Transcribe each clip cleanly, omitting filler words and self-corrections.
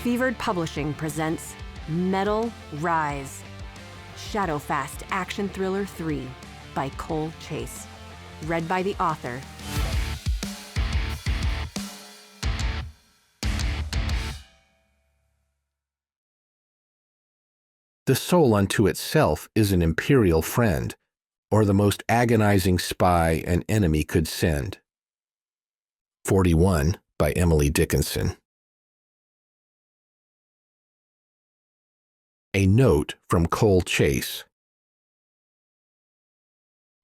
Fevered Publishing presents Metal Rise, Shadowfast Action Thriller 3 by Cole Chase. Read by the author. The soul unto itself is an imperial friend, or the most agonizing spy an enemy could send. 41 by Emily Dickinson. A note from Cole Chase.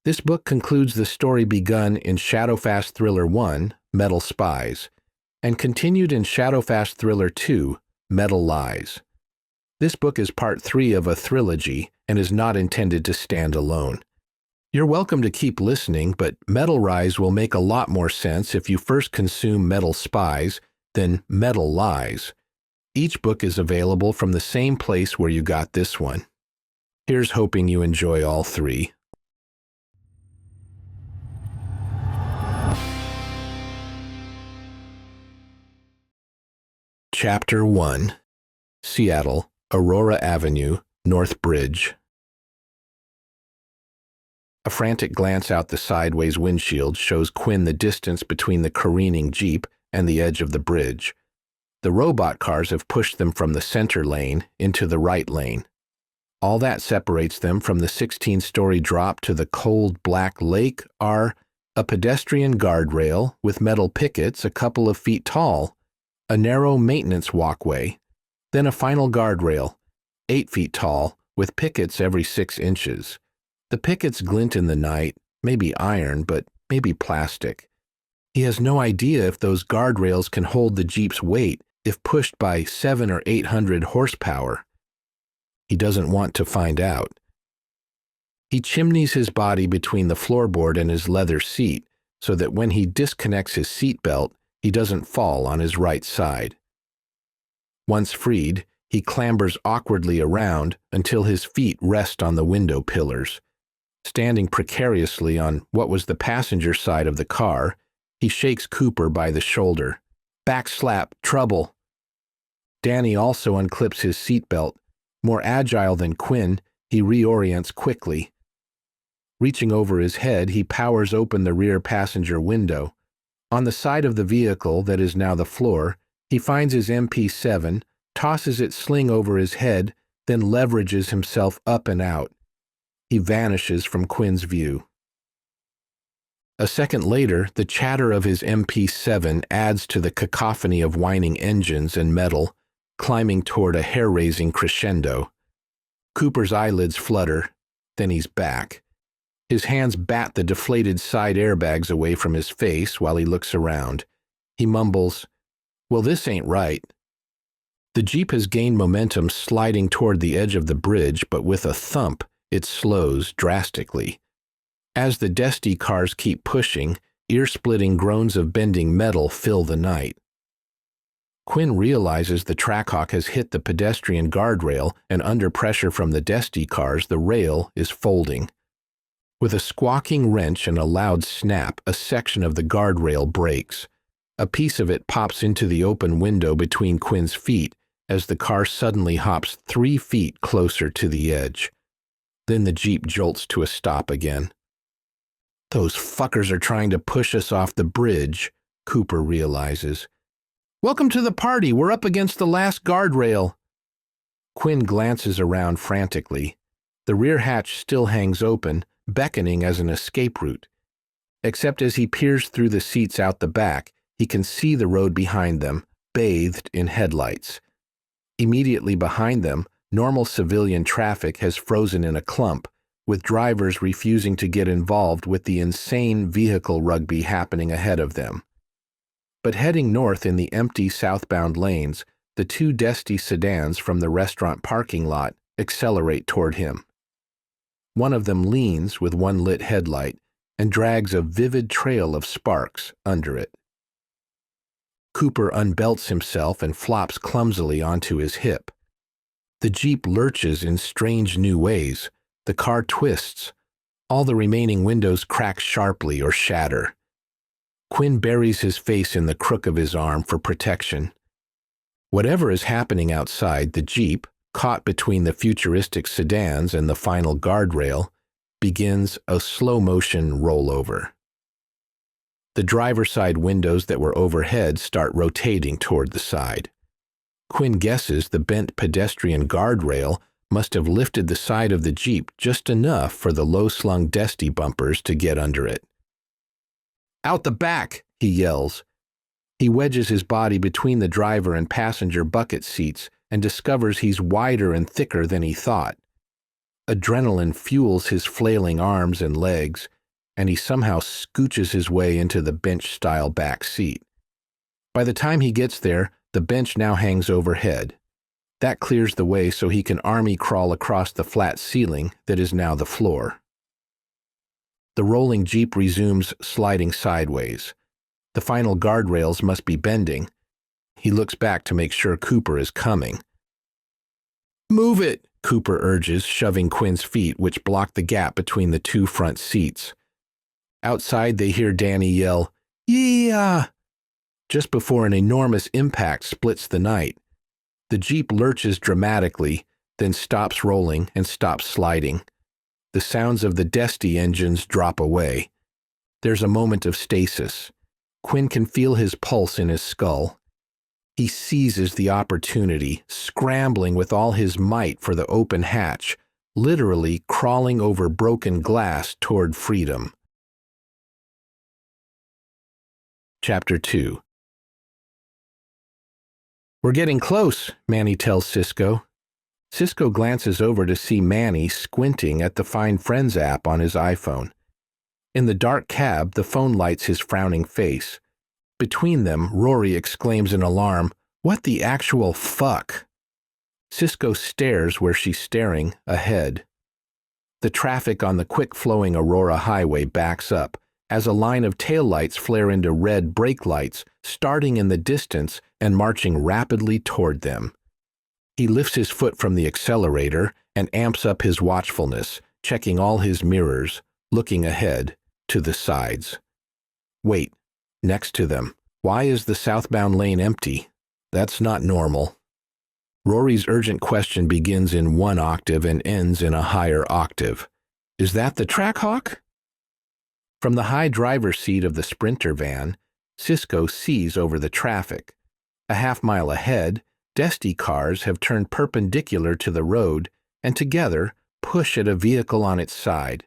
This book concludes the story begun in Shadowfast Thriller 1, Metal Spies, and continued in Shadowfast Thriller 2, Metal Lies. This book is part 3 of a trilogy and is not intended to stand alone. You're welcome to keep listening, but Metal Rise will make a lot more sense if you first consume Metal Spies, then Metal Lies. Each book is available from the same place where you got this one. Here's hoping you enjoy all 3. Chapter 1. Seattle, Aurora Avenue, North Bridge. A frantic glance out the sideways windshield shows Quinn the distance between the careening Jeep and the edge of the bridge. The robot cars have pushed them from the center lane into the right lane. All that separates them from the 16-story drop to the cold black lake are a pedestrian guardrail with metal pickets a couple of feet tall, a narrow maintenance walkway, then a final guardrail, 8 feet tall, with pickets every 6 inches. The pickets glint in the night, maybe iron, but maybe plastic. He has no idea if those guardrails can hold the Jeep's weight if pushed by 700 or 800 horsepower. He doesn't want to find out. He chimneys his body between the floorboard and his leather seat so that when he disconnects his seatbelt, he doesn't fall on his right side. Once freed, he clambers awkwardly around until his feet rest on the window pillars. Standing precariously on what was the passenger side of the car, he shakes Cooper by the shoulder. Back slap, trouble. Danny also unclips his seatbelt. More agile than Quinn, he reorients quickly. Reaching over his head, he powers open the rear passenger window. On the side of the vehicle that is now the floor, he finds his MP7, tosses its sling over his head, then leverages himself up and out. He vanishes from Quinn's view. A second later, the chatter of his MP7 adds to the cacophony of whining engines and metal, climbing toward a hair-raising crescendo. Cooper's eyelids flutter, then he's back. His hands bat the deflated side airbags away from his face while he looks around. He mumbles, "Well, this ain't right." The Jeep has gained momentum sliding toward the edge of the bridge, but with a thump, it slows drastically. As the Desti cars keep pushing, ear-splitting groans of bending metal fill the night. Quinn realizes the Trackhawk has hit the pedestrian guardrail, and under pressure from the Desti cars, the rail is folding. With a squawking wrench and a loud snap, a section of the guardrail breaks. A piece of it pops into the open window between Quinn's feet as the car suddenly hops 3 feet closer to the edge. Then the Jeep jolts to a stop again. Those fuckers are trying to push us off the bridge, Cooper realizes. "Welcome to the party. We're up against the last guardrail." Quinn glances around frantically. The rear hatch still hangs open, beckoning as an escape route. Except as he peers through the seats out the back, he can see the road behind them, bathed in headlights. Immediately behind them, normal civilian traffic has frozen in a clump, with drivers refusing to get involved with the insane vehicle rugby happening ahead of them. But heading north in the empty southbound lanes, the 2 Desti sedans from the restaurant parking lot accelerate toward him. One of them leans with one lit headlight and drags a vivid trail of sparks under it. Cooper unbelts himself and flops clumsily onto his hip. The Jeep lurches in strange new ways. The car twists. All the remaining windows crack sharply or shatter. Quinn buries his face in the crook of his arm for protection. Whatever is happening outside, the Jeep, caught between the futuristic sedans and the final guardrail, begins a slow-motion rollover. The driver's side windows that were overhead start rotating toward the side. Quinn guesses the bent pedestrian guardrail must have lifted the side of the Jeep just enough for the low-slung Desti bumpers to get under it. "Out the back!" he yells. He wedges his body between the driver and passenger bucket seats and discovers he's wider and thicker than he thought. Adrenaline fuels his flailing arms and legs, and he somehow scooches his way into the bench-style back seat. By the time he gets there, the bench now hangs overhead. That clears the way so he can army crawl across the flat ceiling that is now the floor. The rolling Jeep resumes sliding sideways. The final guardrails must be bending. He looks back to make sure Cooper is coming. "Move it!" Cooper urges, shoving Quinn's feet, which block the gap between the two front seats. Outside, they hear Danny yell, "Yeah!" just before an enormous impact splits the night. The Jeep lurches dramatically, then stops rolling and stops sliding. The sounds of the Desti engines drop away. There's a moment of stasis. Quinn can feel his pulse in his skull. He seizes the opportunity, scrambling with all his might for the open hatch, literally crawling over broken glass toward freedom. Chapter 2. "We're getting close," Manny tells Cisco. Cisco glances over to see Manny squinting at the Find Friends app on his iPhone. In the dark cab, the phone lights his frowning face. Between them, Rory exclaims in alarm, "What the actual fuck?" Cisco stares where she's staring, ahead. The traffic on the quick-flowing Aurora Highway backs up, as a line of taillights flare into red brake lights, starting in the distance and marching rapidly toward them. He lifts his foot from the accelerator and amps up his watchfulness, checking all his mirrors, looking ahead, to the sides. Wait, next to them. Why is the southbound lane empty? That's not normal. Rory's urgent question begins in one octave and ends in a higher octave. Is that the Trackhawk? From the high driver's seat of the Sprinter van, Cisco sees over the traffic. A half-mile ahead, Desti cars have turned perpendicular to the road and together push at a vehicle on its side.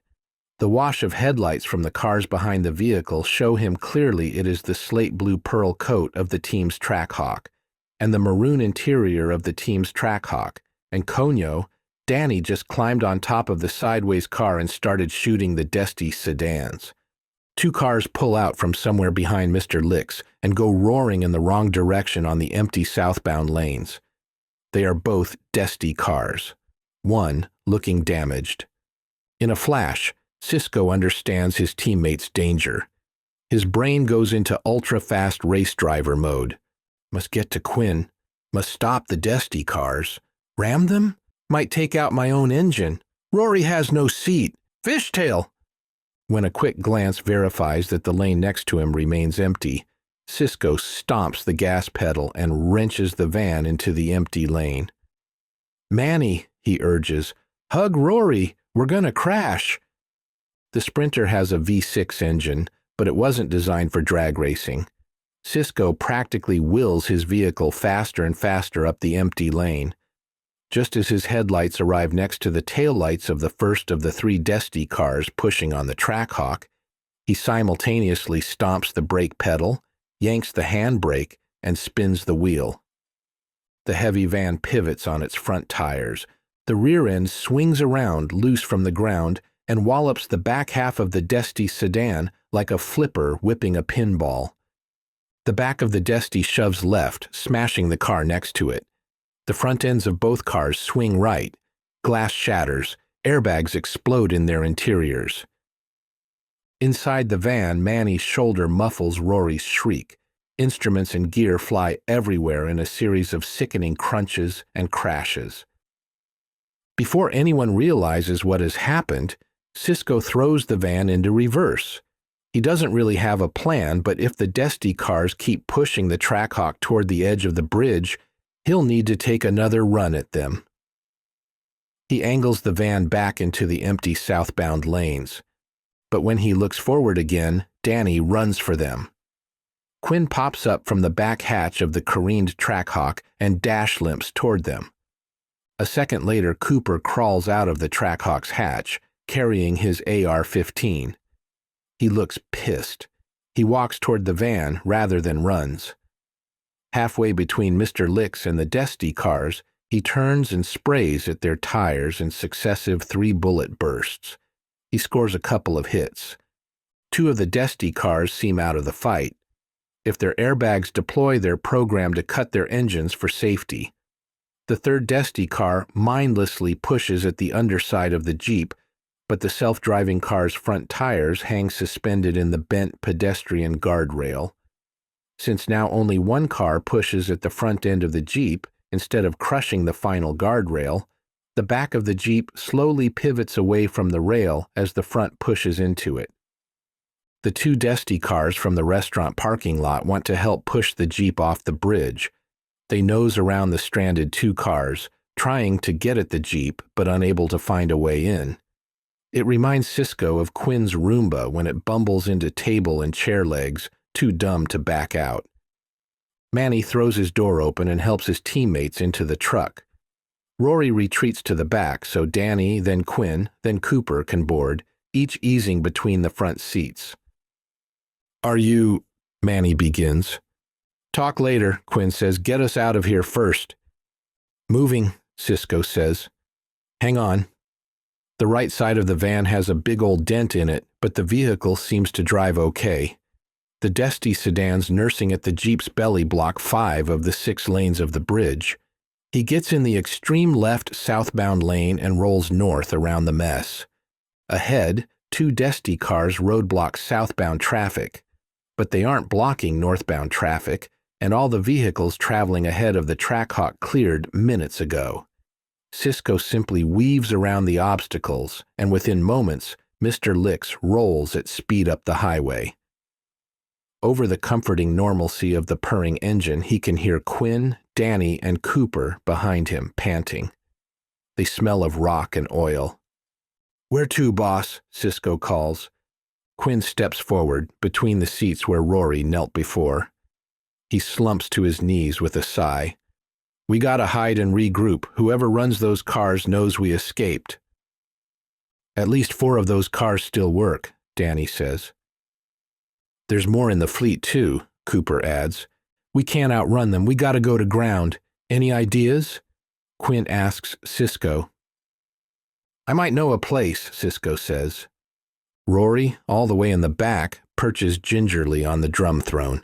The wash of headlights from the cars behind the vehicle show him clearly it is the slate-blue pearl coat of the team's Trackhawk, and the maroon interior of the team's Trackhawk, and Conyo, Danny just climbed on top of the sideways car and started shooting the Desti sedans. Two cars pull out from somewhere behind Mr. Licks and go roaring in the wrong direction on the empty southbound lanes. They are both Desti cars, one looking damaged. In a flash, Cisco understands his teammate's danger. His brain goes into ultra-fast race driver mode. Must get to Quinn. Must stop the Desti cars. Ram them? Might take out my own engine. Rory has no seat. Fishtail! When a quick glance verifies that the lane next to him remains empty, Cisco stomps the gas pedal and wrenches the van into the empty lane. "Manny," he urges, "hug Rory. We're gonna crash." The Sprinter has a V6 engine, but it wasn't designed for drag racing. Cisco practically wills his vehicle faster and faster up the empty lane. Just as his headlights arrive next to the taillights of the first of the three Desti cars pushing on the Trackhawk, he simultaneously stomps the brake pedal, yanks the handbrake, and spins the wheel. The heavy van pivots on its front tires. The rear end swings around, loose from the ground, and wallops the back half of the Desti sedan like a flipper whipping a pinball. The back of the Desti shoves left, smashing the car next to it. The front ends of both cars swing right. Glass shatters. Airbags explode in their interiors. Inside the van, Manny's shoulder muffles Rory's shriek. Instruments and gear fly everywhere in a series of sickening crunches and crashes. Before anyone realizes what has happened, Cisco throws the van into reverse. He doesn't really have a plan, but if the Desti cars keep pushing the Trackhawk toward the edge of the bridge, He'll need to take another run at them. He angles the van back into the empty southbound lanes. But when he looks forward again, Danny runs for them. Quinn pops up from the back hatch of the careened Trackhawk and dash limps toward them. A second later, Cooper crawls out of the Trackhawk's hatch, carrying his AR-15. He looks pissed. He walks toward the van rather than runs. Halfway between Mr. Licks and the Dusty cars, he turns and sprays at their tires in successive 3-bullet bursts. He scores a couple of hits. 2 of the Dusty cars seem out of the fight. If their airbags deploy, they're programmed to cut their engines for safety. The third Dusty car mindlessly pushes at the underside of the Jeep, but the self-driving car's front tires hang suspended in the bent pedestrian guardrail. Since now only one car pushes at the front end of the Jeep, instead of crushing the final guardrail, the back of the Jeep slowly pivots away from the rail as the front pushes into it. The 2 Dusty cars from the restaurant parking lot want to help push the Jeep off the bridge. They nose around the stranded 2 cars, trying to get at the Jeep but unable to find a way in. It reminds Cisco of Quinn's Roomba when it bumbles into table and chair legs, too dumb to back out. Manny throws his door open and helps his teammates into the truck. Rory retreats to the back so Danny, then Quinn, then Cooper can board, each easing between the front seats. "Are you—" Manny begins. "Talk later," Quinn says. "Get us out of here first." "Moving," Cisco says. "Hang on." The right side of the van has a big old dent in it, but the vehicle seems to drive okay. The Dusty sedan's nursing at the Jeep's belly block 5 of the 6 lanes of the bridge. He gets in the extreme left southbound lane and rolls north around the mess. Ahead, 2 Dusty cars roadblock southbound traffic, but they aren't blocking northbound traffic, and all the vehicles traveling ahead of the Trackhawk cleared minutes ago. Cisco simply weaves around the obstacles, and within moments, Mr. Licks rolls at speed up the highway. Over the comforting normalcy of the purring engine, he can hear Quinn, Danny, and Cooper behind him panting. They smell of rock and oil. "Where to, boss?" Cisco calls. Quinn steps forward, between the seats where Rory knelt before. He slumps to his knees with a sigh. "We gotta hide and regroup. Whoever runs those cars knows we escaped." "At least 4 of those cars still work," Danny says. "There's more in the fleet, too," Cooper adds. "We can't outrun them. We gotta go to ground. Any ideas?" Quinn asks Cisco. "I might know a place," Cisco says. Rory, all the way in the back, perches gingerly on the drum throne.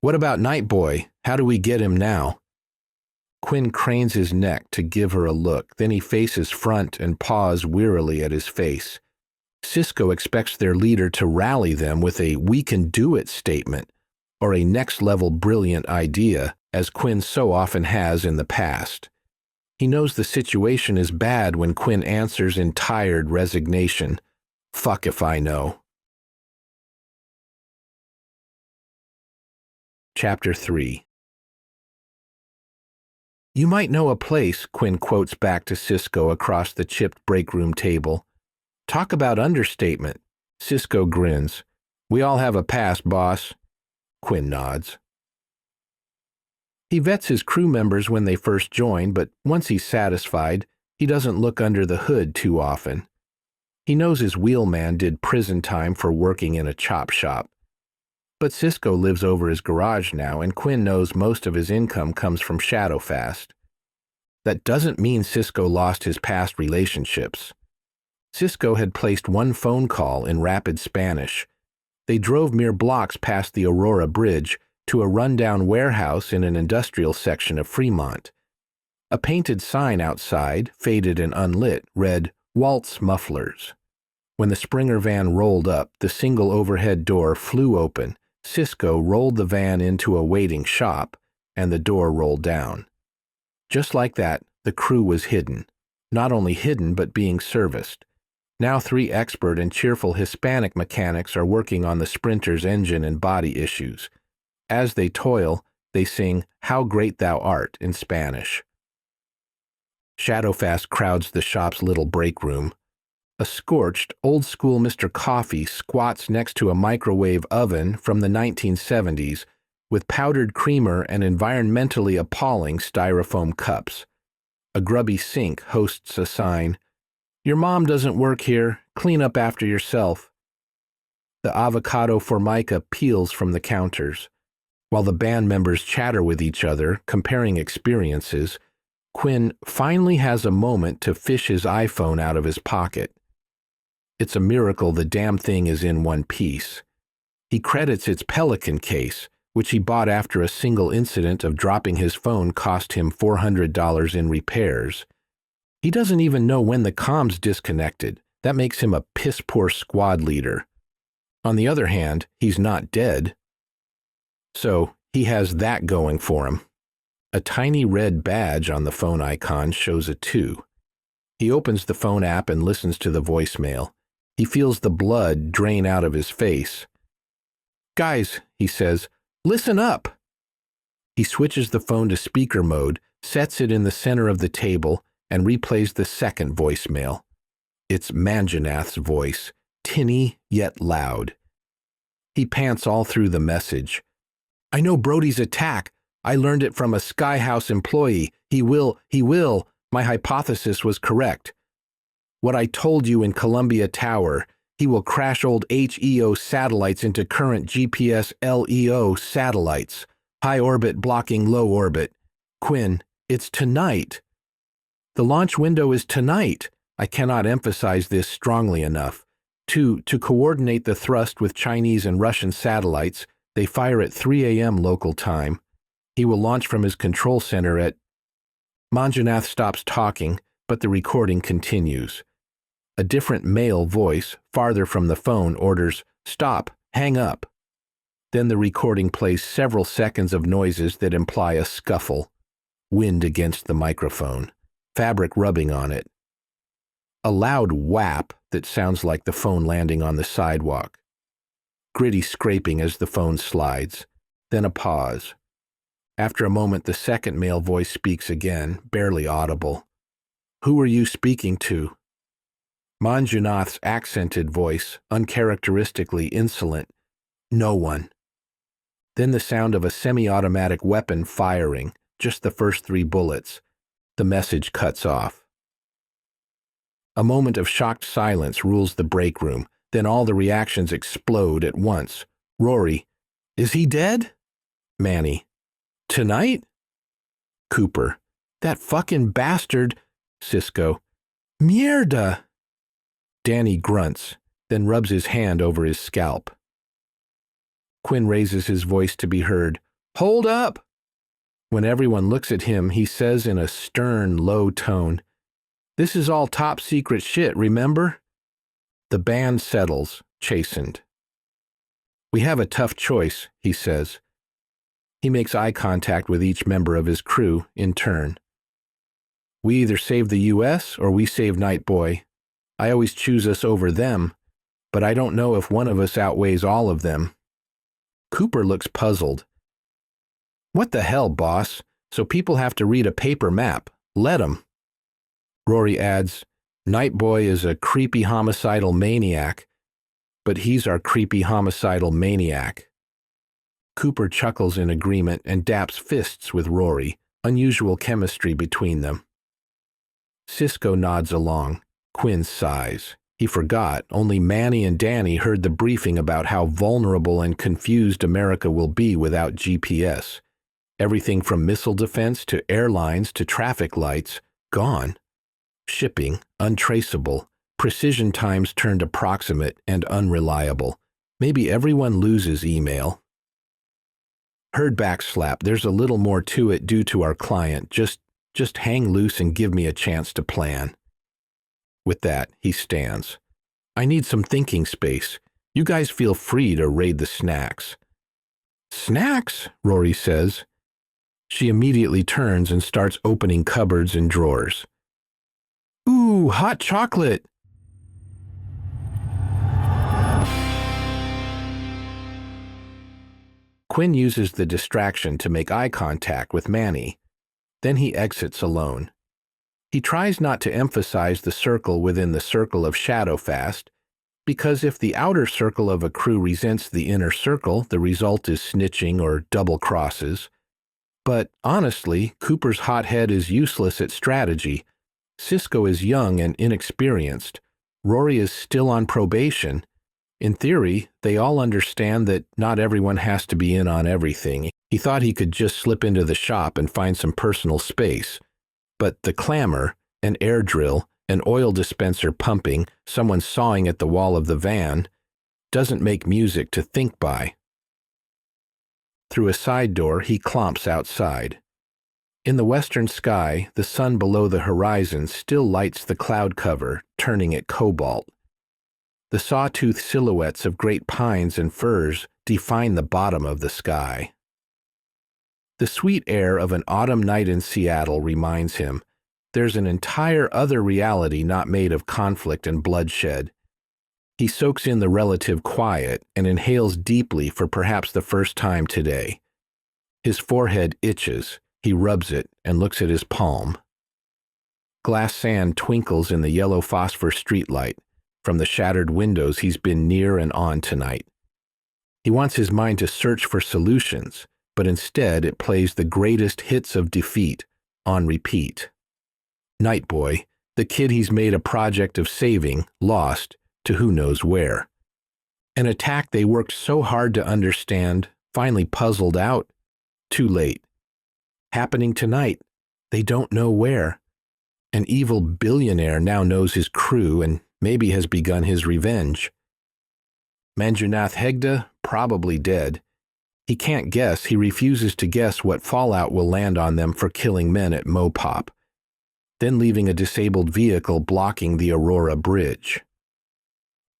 "What about Night Boy? How do we get him now?" Quinn cranes his neck to give her a look, then he faces front and paws wearily at his face. Cisco expects their leader to rally them with a "we can do it" statement, or a next-level brilliant idea, as Quinn so often has in the past. He knows the situation is bad when Quinn answers in tired resignation, "Fuck if I know." Chapter 3. "You might know a place," Quinn quotes back to Cisco across the chipped breakroom table. "Talk about understatement." Cisco grins. "We all have a past, boss." Quinn nods. He vets his crew members when they first join, but once he's satisfied, he doesn't look under the hood too often. He knows his wheelman did prison time for working in a chop shop. But Cisco lives over his garage now, and Quinn knows most of his income comes from Shadowfast. That doesn't mean Cisco lost his past relationships. Cisco had placed one phone call in rapid Spanish. They drove mere blocks past the Aurora Bridge to a rundown warehouse in an industrial section of Fremont. A painted sign outside, faded and unlit, read, "Waltz Mufflers." When the Springer van rolled up, the single overhead door flew open. Cisco rolled the van into a waiting shop, and the door rolled down. Just like that, the crew was hidden. Not only hidden, but being serviced. Now 3 expert and cheerful Hispanic mechanics are working on the Sprinter's engine and body issues. As they toil, They sing How Great Thou Art in Spanish. Shadowfast crowds the shop's little break room. A scorched, old-school Mr. Coffee squats next to a microwave oven from the 1970s with powdered creamer and environmentally appalling styrofoam cups. A grubby sink hosts a sign, "Your mom doesn't work here. Clean up after yourself." The avocado formica peels from the counters. While the band members chatter with each other, comparing experiences, Quinn finally has a moment to fish his iPhone out of his pocket. It's a miracle the damn thing is in one piece. He credits its Pelican case, which he bought after a single incident of dropping his phone cost him $400 in repairs. He doesn't even know when the comms disconnected. That makes him a piss-poor squad leader. On the other hand, he's not dead. So he has that going for him. A tiny red badge on the phone icon shows a 2. He opens the phone app and listens to the voicemail. He feels the blood drain out of his face. "Guys," he says, "listen up." He switches the phone to speaker mode, sets it in the center of the table, and replays the second voicemail. It's Manjanath's voice, tinny yet loud. He pants all through the message. "I know Brody's attack. I learned it from a Skyhouse employee. He will. My hypothesis was correct. What I told you in Columbia Tower, he will crash old HEO satellites into current GPS LEO satellites. High orbit blocking low orbit. Quinn, it's tonight. The launch window is tonight. I cannot emphasize this strongly enough. To coordinate the thrust with Chinese and Russian satellites, they fire at 3 a.m. local time. He will launch from his control center at..." Manjanath stops talking, but the recording continues. A different male voice, farther from the phone, orders, "Stop, hang up." Then the recording plays several seconds of noises that imply a scuffle. Wind against the microphone, fabric rubbing on it. A loud whap that sounds like the phone landing on the sidewalk. Gritty scraping as the phone slides. Then a pause. After a moment, the second male voice speaks again, barely audible. "Who are you speaking to?" Manjunath's accented voice, uncharacteristically insolent. "No one." Then the sound of a semi-automatic weapon firing, just the first 3 bullets. The message cuts off. A moment of shocked silence rules the break room, then all the reactions explode at once. Rory, "Is he dead?" Manny, "Tonight?" Cooper, "That fucking bastard." Cisco, "Mierda." Danny grunts, then rubs his hand over his scalp. Quinn raises his voice to be heard. "Hold up!" When everyone looks at him, he says in a stern, low tone, "This is all top secret shit, remember?" The band settles, chastened. "We have a tough choice," he says. He makes eye contact with each member of his crew in turn. "We either save the U.S. or we save Night Boy. I always choose us over them, but I don't know if one of us outweighs all of them." Cooper looks puzzled. "What the hell, boss? So people have to read a paper map. Let 'em." Rory adds, "Night Boy is a creepy homicidal maniac, but he's our creepy homicidal maniac." Cooper chuckles in agreement and daps fists with Rory, unusual chemistry between them. Cisco nods along. Quinn sighs. He forgot only Manny and Danny heard the briefing about how vulnerable and confused America will be without GPS. Everything from missile defense to airlines to traffic lights, gone. Shipping, untraceable. Precision times turned approximate and unreliable. Maybe everyone loses email. Heard backslap, there's a little more to it due to our client. Just hang loose and give me a chance to plan. With that, he stands. "I need some thinking space. You guys feel free to raid the snacks." "Snacks?" Rory says. She immediately turns and starts opening cupboards and drawers. "Ooh, hot chocolate!" Quinn uses the distraction to make eye contact with Manny. Then he exits alone. He tries not to emphasize the circle within the circle of Shadowfast, because if the outer circle of a crew resents the inner circle, the result is snitching or double crosses. But honestly, Cooper's hot head is useless at strategy. Cisco is young and inexperienced. Rory is still on probation. In theory, they all understand that not everyone has to be in on everything. He thought he could just slip into the shop and find some personal space. But the clamor, an air drill, an oil dispenser pumping, someone sawing at the wall of the van, doesn't make music to think by. Through a side door, he clomps outside. In the western sky, the sun below the horizon still lights the cloud cover, turning it cobalt. The sawtooth silhouettes of great pines and firs define the bottom of the sky. The sweet air of an autumn night in Seattle reminds him there's an entire other reality not made of conflict and bloodshed. He soaks in the relative quiet and inhales deeply for perhaps the first time today. His forehead itches. He rubs it and looks at his palm. Glass sand twinkles in the yellow phosphor streetlight from the shattered windows he's been near and on tonight. He wants his mind to search for solutions, but instead it plays the greatest hits of defeat on repeat. Night Boy, the kid he's made a project of saving, lost to who knows where. An attack they worked so hard to understand, finally puzzled out, too late. Happening tonight, they don't know where. An evil billionaire now knows his crew and maybe has begun his revenge. Manjunath Hegde, probably dead. He can't guess, he refuses to guess what fallout will land on them for killing men at Mopop, then leaving a disabled vehicle blocking the Aurora Bridge.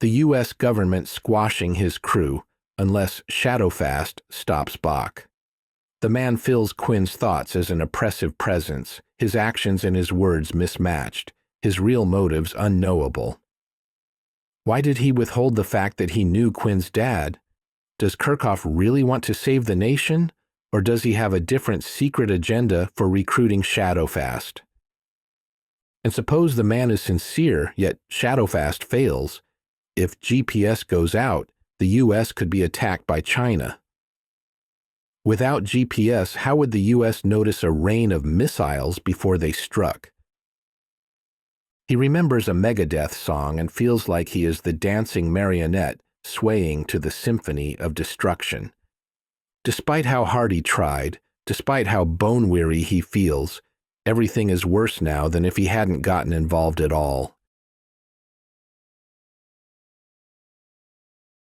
The U.S. government squashing his crew, unless Shadowfast stops Bach. The man fills Quinn's thoughts as an oppressive presence, his actions and his words mismatched, his real motives unknowable. Why did he withhold the fact that he knew Quinn's dad? Does Kirchhoff really want to save the nation, or does he have a different secret agenda for recruiting Shadowfast? And suppose the man is sincere, yet Shadowfast fails. If GPS goes out, the U.S. could be attacked by China. Without GPS, how would the U.S. notice a rain of missiles before they struck? He remembers a Megadeth song and feels like he is the dancing marionette swaying to the symphony of destruction. Despite how hard he tried, despite how bone-weary he feels, everything is worse now than if he hadn't gotten involved at all.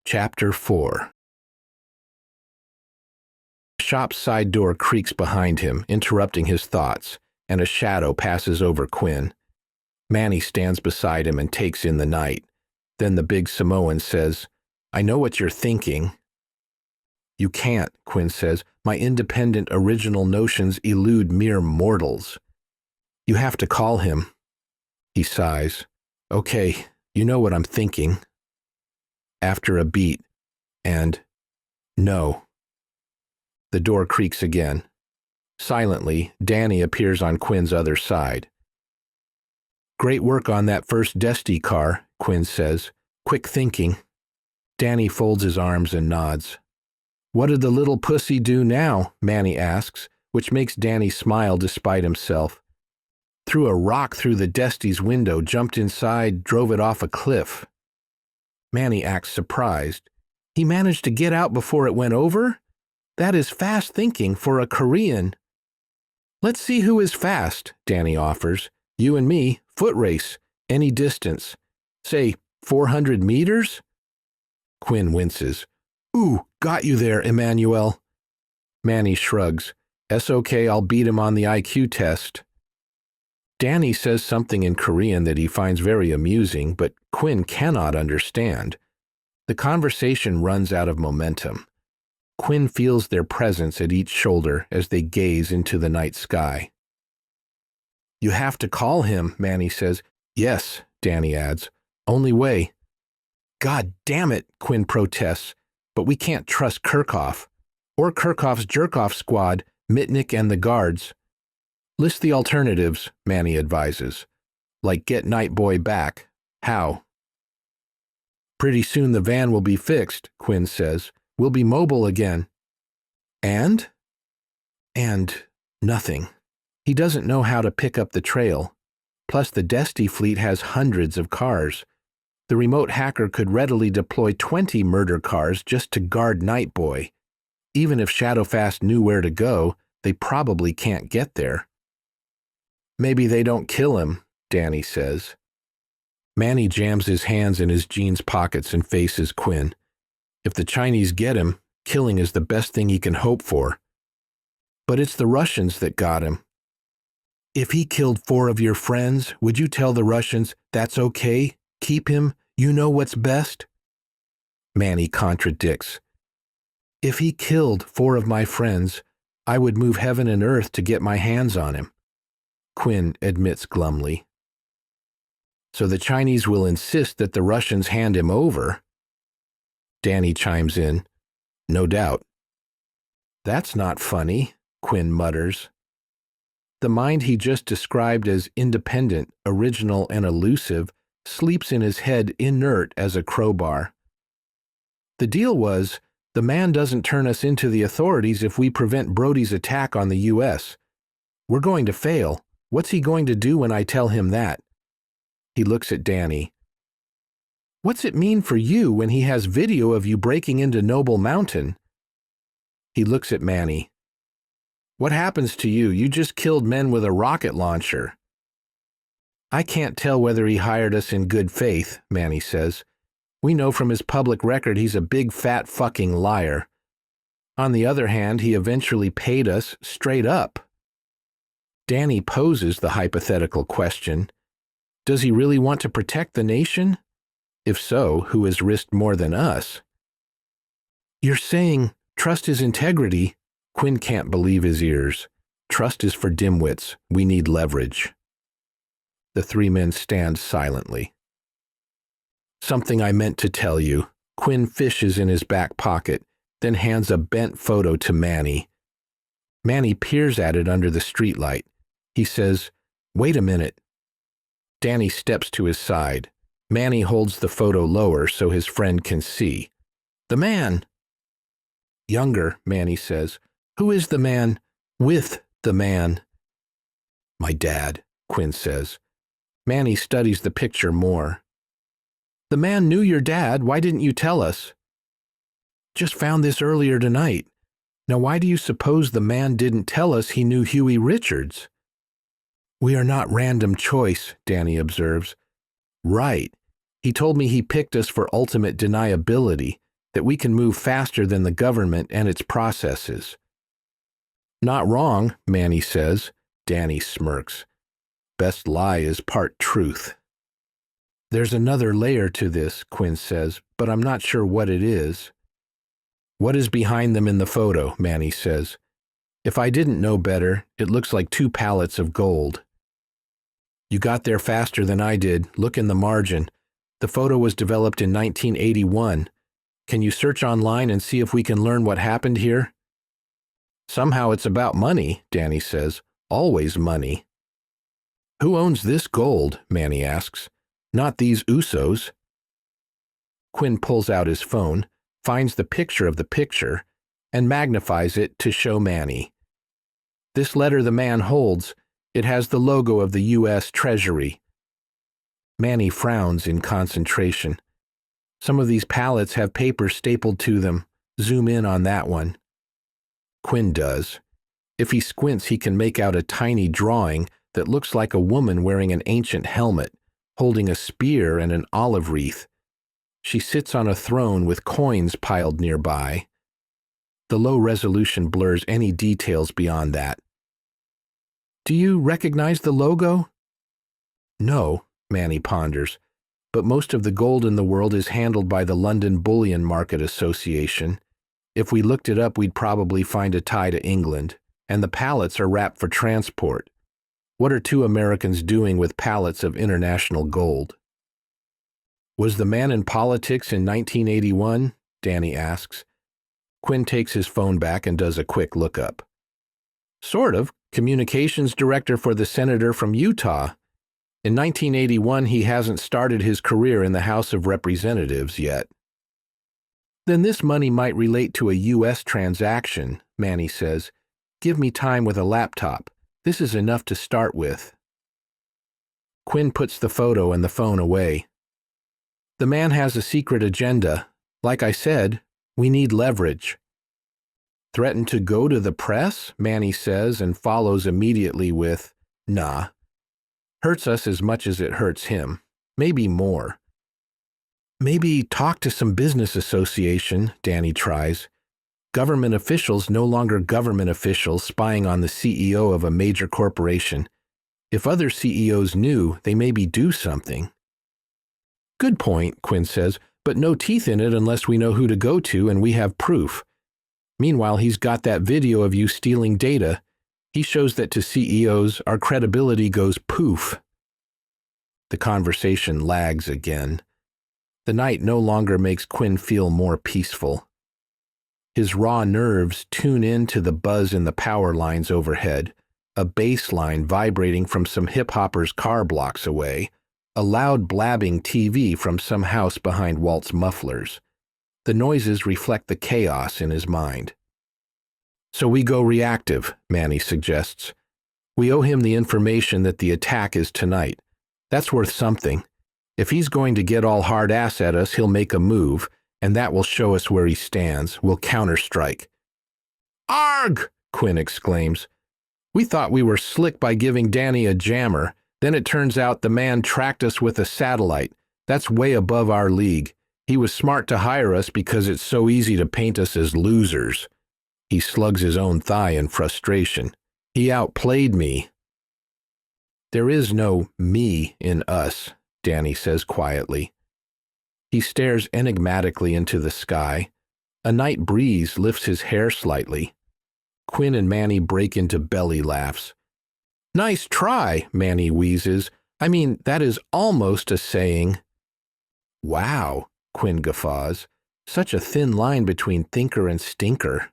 Chapter 4. The shop's side door creaks behind him, interrupting his thoughts, and a shadow passes over Quinn. Manny stands beside him and takes in the night. Then the big Samoan says, "I know what you're thinking." "You can't," Quinn says. "My independent original notions elude mere mortals." "You have to call him." He sighs. "Okay, you know what I'm thinking." After a beat, and no. The door creaks again. Silently, Danny appears on Quinn's other side. "Great work on that first Desti car," Quinn says. "Quick thinking." Danny folds his arms and nods. "What did the little pussy do now?" Manny asks, which makes Danny smile despite himself. "Threw a rock through the Desti's window, jumped inside, drove it off a cliff." Manny acts surprised. "He managed to get out before it went over? That is fast thinking for a Korean." "Let's see who is fast," Danny offers. "You and me, foot race, any distance. Say, 400 meters? Quinn winces. "Ooh, got you there, Emmanuel." Manny shrugs. "S okay, I'll beat him on the IQ test." Danny says something in Korean that he finds very amusing, but Quinn cannot understand. The conversation runs out of momentum. Quinn feels their presence at each shoulder as they gaze into the night sky. "You have to call him," Manny says. "Yes," Danny adds. "Only way." "God damn it," Quinn protests. "But we can't trust Kirchhoff." Or Kirchhoff's jerk-off squad, Mitnick and the guards. List the alternatives, Manny advises. Like get Nightboy back. How? Pretty soon the van will be fixed, Quinn says. We'll be mobile again. And? And nothing. He doesn't know how to pick up the trail. Plus the Desti fleet has hundreds of cars. The remote hacker could readily deploy 20 murder cars just to guard Nightboy. Even if Shadowfast knew where to go, they probably can't get there. Maybe they don't kill him, Danny says. Manny jams his hands in his jeans pockets and faces Quinn. If the Chinese get him, killing is the best thing he can hope for. But it's the Russians that got him. If he killed 4 of your friends, would you tell the Russians, that's okay? Keep him? You know what's best? Manny contradicts. If he killed 4 of my friends, I would move heaven and earth to get my hands on him. Quinn admits glumly. So the Chinese will insist that the Russians hand him over? Danny chimes in. No doubt. That's not funny, Quinn mutters. The mind he just described as independent, original, and elusive sleeps in his head inert as a crowbar. The deal was, the man doesn't turn us into the authorities if we prevent Brody's attack on the U.S. We're going to fail. What's he going to do when I tell him that? He looks at Danny. What's it mean for you when he has video of you breaking into Noble Mountain? He looks at Manny. What happens to you? You just killed men with a rocket launcher. I can't tell whether he hired us in good faith, Manny says. We know from his public record he's a big fat fucking liar. On the other hand, he eventually paid us straight up. Danny poses the hypothetical question. Does he really want to protect the nation? If so, who has risked more than us? You're saying trust his integrity? Quinn can't believe his ears. Trust is for dimwits. We need leverage. The 3 men stand silently. Something I meant to tell you. Quinn fishes in his back pocket, then hands a bent photo to Manny. Manny peers at it under the streetlight. He says, Wait a minute. Danny steps to his side. Manny holds the photo lower so his friend can see. The man. Younger, Manny says. Who is the man with the man? My dad, Quinn says. Manny studies the picture more. The man knew your dad. Why didn't you tell us? Just found this earlier tonight. Now why do you suppose the man didn't tell us he knew Huey Richards? We are not random choice, Danny observes. Right. He told me he picked us for ultimate deniability, that we can move faster than the government and its processes. Not wrong, Manny says. Danny smirks. Best lie is part truth. There's another layer to this, Quinn says, but I'm not sure what it is. What is behind them in the photo, Manny says. If I didn't know better, it looks like 2 pallets of gold. You got there faster than I did. Look in the margin. The photo was developed in 1981. Can you search online and see if we can learn what happened here? Somehow it's about money, Danny says. Always money. Who owns this gold? Manny asks. Not these Usos. Quinn pulls out his phone, finds the picture of the picture, and magnifies it to show Manny. This letter the man holds, it has the logo of the U.S. Treasury. Manny frowns in concentration. Some of these pallets have paper stapled to them. Zoom in on that one. Quinn does. If he squints, he can make out a tiny drawing that looks like a woman wearing an ancient helmet, holding a spear and an olive wreath. She sits on a throne with coins piled nearby. The low resolution blurs any details beyond that. Do you recognize the logo? No, Manny ponders, but most of the gold in the world is handled by the London Bullion Market Association. If we looked it up, we'd probably find a tie to England, and the pallets are wrapped for transport. What are 2 Americans doing with pallets of international gold? Was the man in politics in 1981? Danny asks. Quinn takes his phone back and does a quick lookup. Sort of. Communications director for the senator from Utah. In 1981, he hasn't started his career in the House of Representatives yet. Then this money might relate to a U.S. transaction, Manny says. Give me time with a laptop. This is enough to start with. Quinn puts the photo and the phone away. The man has a secret agenda. Like I said, we need leverage. Threaten to go to the press? Manny says and follows immediately with, nah. Hurts us as much as it hurts him. Maybe more. Maybe talk to some business association, Danny tries. Government officials no longer government officials spying on the CEO of a major corporation. If other CEOs knew, they maybe do something. Good point, Quinn says, but no teeth in it unless we know who to go to and we have proof. Meanwhile, he's got that video of you stealing data. He shows that to CEOs, our credibility goes poof. The conversation lags again. The night no longer makes Quinn feel more peaceful. His raw nerves tune in to the buzz in the power lines overhead, a bass line vibrating from some hip-hopper's car blocks away, a loud blabbing TV from some house behind Walt's mufflers. The noises reflect the chaos in his mind. So we go reactive, Manny suggests. We owe him the information that the attack is tonight. That's worth something. If he's going to get all hard ass at us, he'll make a move, and that will show us where he stands. We'll counterstrike. Arg! Quinn exclaims. We thought we were slick by giving Danny a jammer. Then it turns out the man tracked us with a satellite. That's way above our league. He was smart to hire us because it's so easy to paint us as losers. He slugs his own thigh in frustration. He outplayed me. There is no me in us, Danny says quietly. He stares enigmatically into the sky. A night breeze lifts his hair slightly. Quinn and Manny break into belly laughs. Nice try, Manny wheezes. I mean, that is almost a saying. Wow, Quinn guffaws. Such a thin line between thinker and stinker.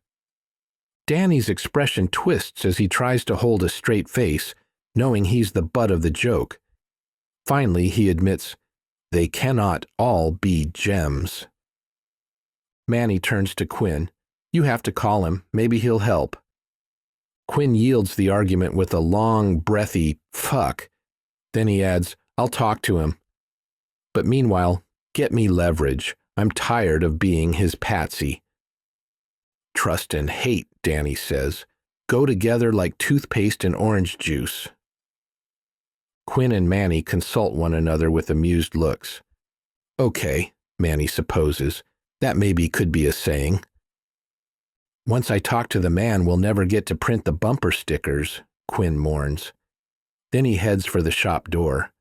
Danny's expression twists as he tries to hold a straight face, knowing he's the butt of the joke. Finally, he admits, they cannot all be gems. Manny turns to Quinn. You have to call him. Maybe he'll help. Quinn yields the argument with a long, breathy fuck. Then he adds, I'll talk to him. But meanwhile, get me leverage. I'm tired of being his patsy. Trust and hate, Danny says, go together like toothpaste and orange juice. Quinn and Manny consult one another with amused looks. Okay, Manny supposes, that maybe could be a saying. Once I talk to the man, we'll never get to print the bumper stickers, Quinn mourns. Then he heads for the shop door.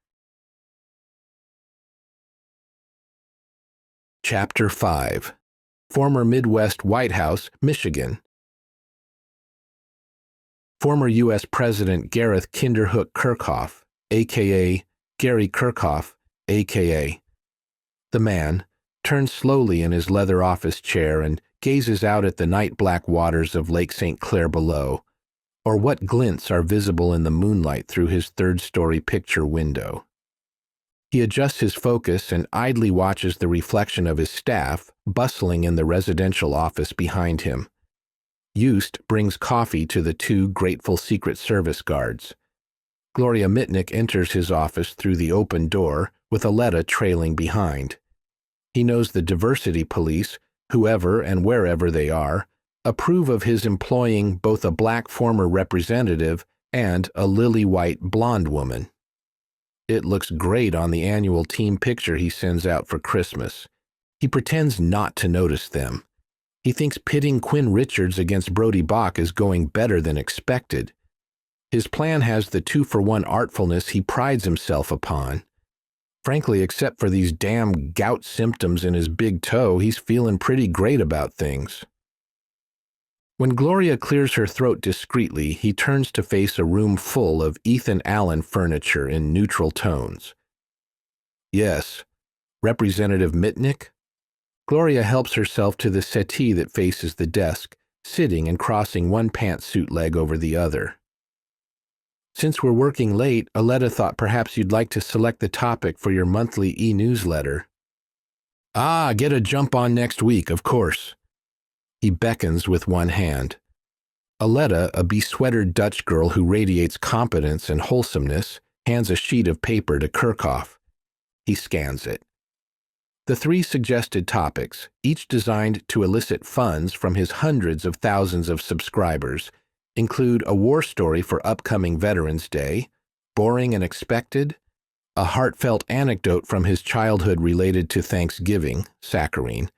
Chapter 5. Former Midwest White House, Michigan. Former U.S. President Gareth Kinderhook Kirchhoff, a.k.a. Gary Kirchhoff, a.k.a. The man, turns slowly in his leather office chair and gazes out at the night-black waters of Lake St. Clair below, or what glints are visible in the moonlight through his third-story picture window. He adjusts his focus and idly watches the reflection of his staff bustling in the residential office behind him. Yost brings coffee to the two grateful Secret Service guards. Gloria Mitnick enters his office through the open door with Aletta trailing behind. He knows the diversity police, whoever and wherever they are, approve of his employing both a black former representative and a lily-white blonde woman. It looks great on the annual team picture he sends out for Christmas. He pretends not to notice them. He thinks pitting Quinn Richards against Brody Bach is going better than expected. His plan has the 2-for-1 artfulness he prides himself upon. Frankly, except for these damn gout symptoms in his big toe, he's feeling pretty great about things. When Gloria clears her throat discreetly, he turns to face a room full of Ethan Allen furniture in neutral tones. Yes, Representative Mitnick? Gloria helps herself to the settee that faces the desk, sitting and crossing one pantsuit leg over the other. Since we're working late, Aletta thought perhaps you'd like to select the topic for your monthly e-newsletter. Ah, get a jump on next week, of course. He beckons with one hand. Aletta, a besweatered Dutch girl who radiates competence and wholesomeness, hands a sheet of paper to Kirchhoff. He scans it. The 3 suggested topics, each designed to elicit funds from his hundreds of thousands of subscribers, include a war story for upcoming Veterans Day, boring and expected, a heartfelt anecdote from his childhood related to Thanksgiving, saccharine,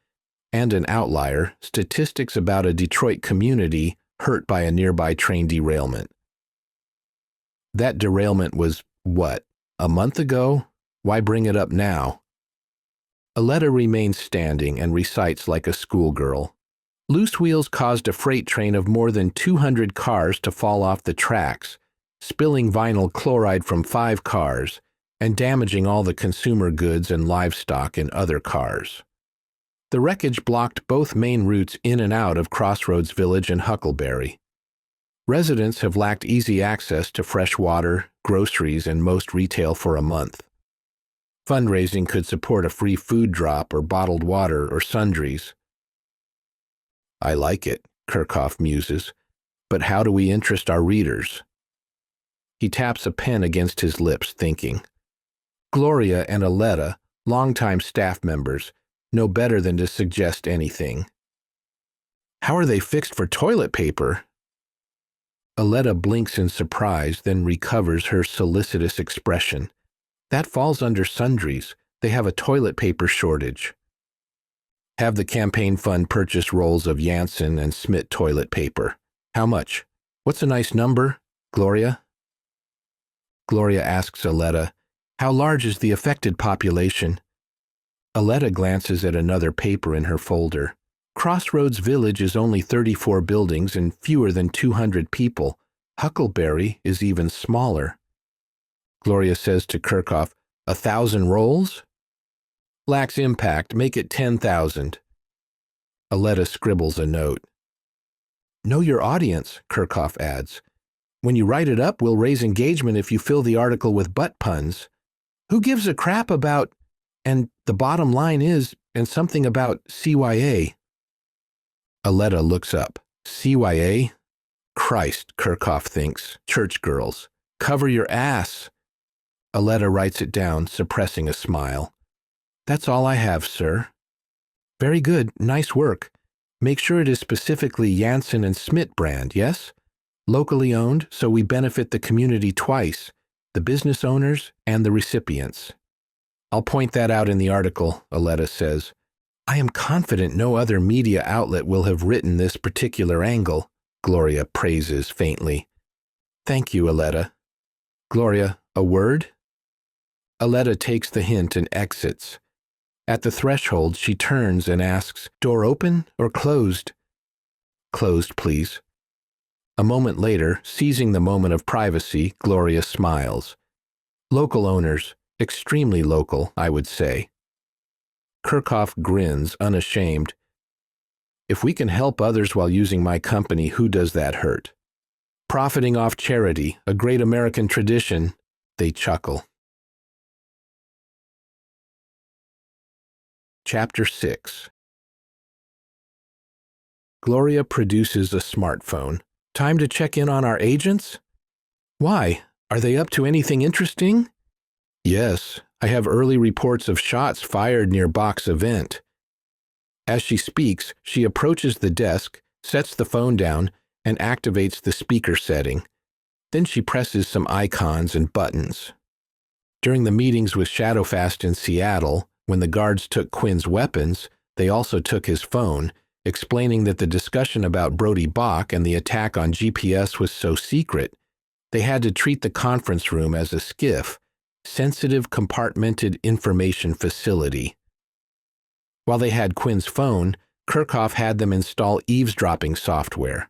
and an outlier, statistics about a Detroit community hurt by a nearby train derailment. That derailment was, what, a month ago? Why bring it up now? Aletta remains standing and recites like a schoolgirl. Loose wheels caused a freight train of more than 200 cars to fall off the tracks, spilling vinyl chloride from 5 cars and damaging all the consumer goods and livestock in other cars. The wreckage blocked both main routes in and out of Crossroads Village and Huckleberry. Residents have lacked easy access to fresh water, groceries, and most retail for a month. Fundraising could support a free food drop or bottled water or sundries. I like it, Kirchhoff muses, but how do we interest our readers? He taps a pen against his lips, thinking. Gloria and Aletta, longtime staff members, know better than to suggest anything. How are they fixed for toilet paper? Aletta blinks in surprise, then recovers her solicitous expression. That falls under sundries. They have a toilet paper shortage. Have the campaign fund purchase rolls of Janssen and Smith toilet paper. How much? What's a nice number, Gloria? Gloria asks Aletta, how large is the affected population? Aletta glances at another paper in her folder. Crossroads Village is only 34 buildings and fewer than 200 people. Huckleberry is even smaller. Gloria says to Kirchhoff, 1,000 rolls? Lacks impact. Make it 10,000. Aletta scribbles a note. Know your audience, Kirchhoff adds. When you write it up, we'll raise engagement if you fill the article with butt puns. Who gives a crap about, and the bottom line is, and something about CYA? Aletta looks up. CYA? Christ, Kirchhoff thinks. Church girls. Cover your ass. Aletta writes it down, suppressing a smile. That's all I have, sir. Very good. Nice work. Make sure it is specifically Janssen and Smith brand, yes? Locally owned, so we benefit the community twice, the business owners and the recipients. I'll point that out in the article, Aletta says. I am confident no other media outlet will have written this particular angle, Gloria praises faintly. Thank you, Aletta. Gloria, a word? Aletta takes the hint and exits. At the threshold, she turns and asks, door open or closed? Closed, please. A moment later, seizing the moment of privacy, Gloria smiles. Local owners, extremely local, I would say. Kirchhoff grins, unashamed. If we can help others while using my company, who does that hurt? Profiting off charity, a great American tradition, they chuckle. Chapter 6. Gloria produces a smartphone. Time to check in on our agents? Why? Are they up to anything interesting? Yes, I have early reports of shots fired near Bach's event. As she speaks, she approaches the desk, sets the phone down, and activates the speaker setting. Then she presses some icons and buttons. During the meetings with Shadowfast in Seattle, when the guards took Quinn's weapons, they also took his phone, explaining that the discussion about Brody Bach and the attack on GPS was so secret, they had to treat the conference room as a SCIF, sensitive compartmented information facility. While they had Quinn's phone, Kirchhoff had them install eavesdropping software.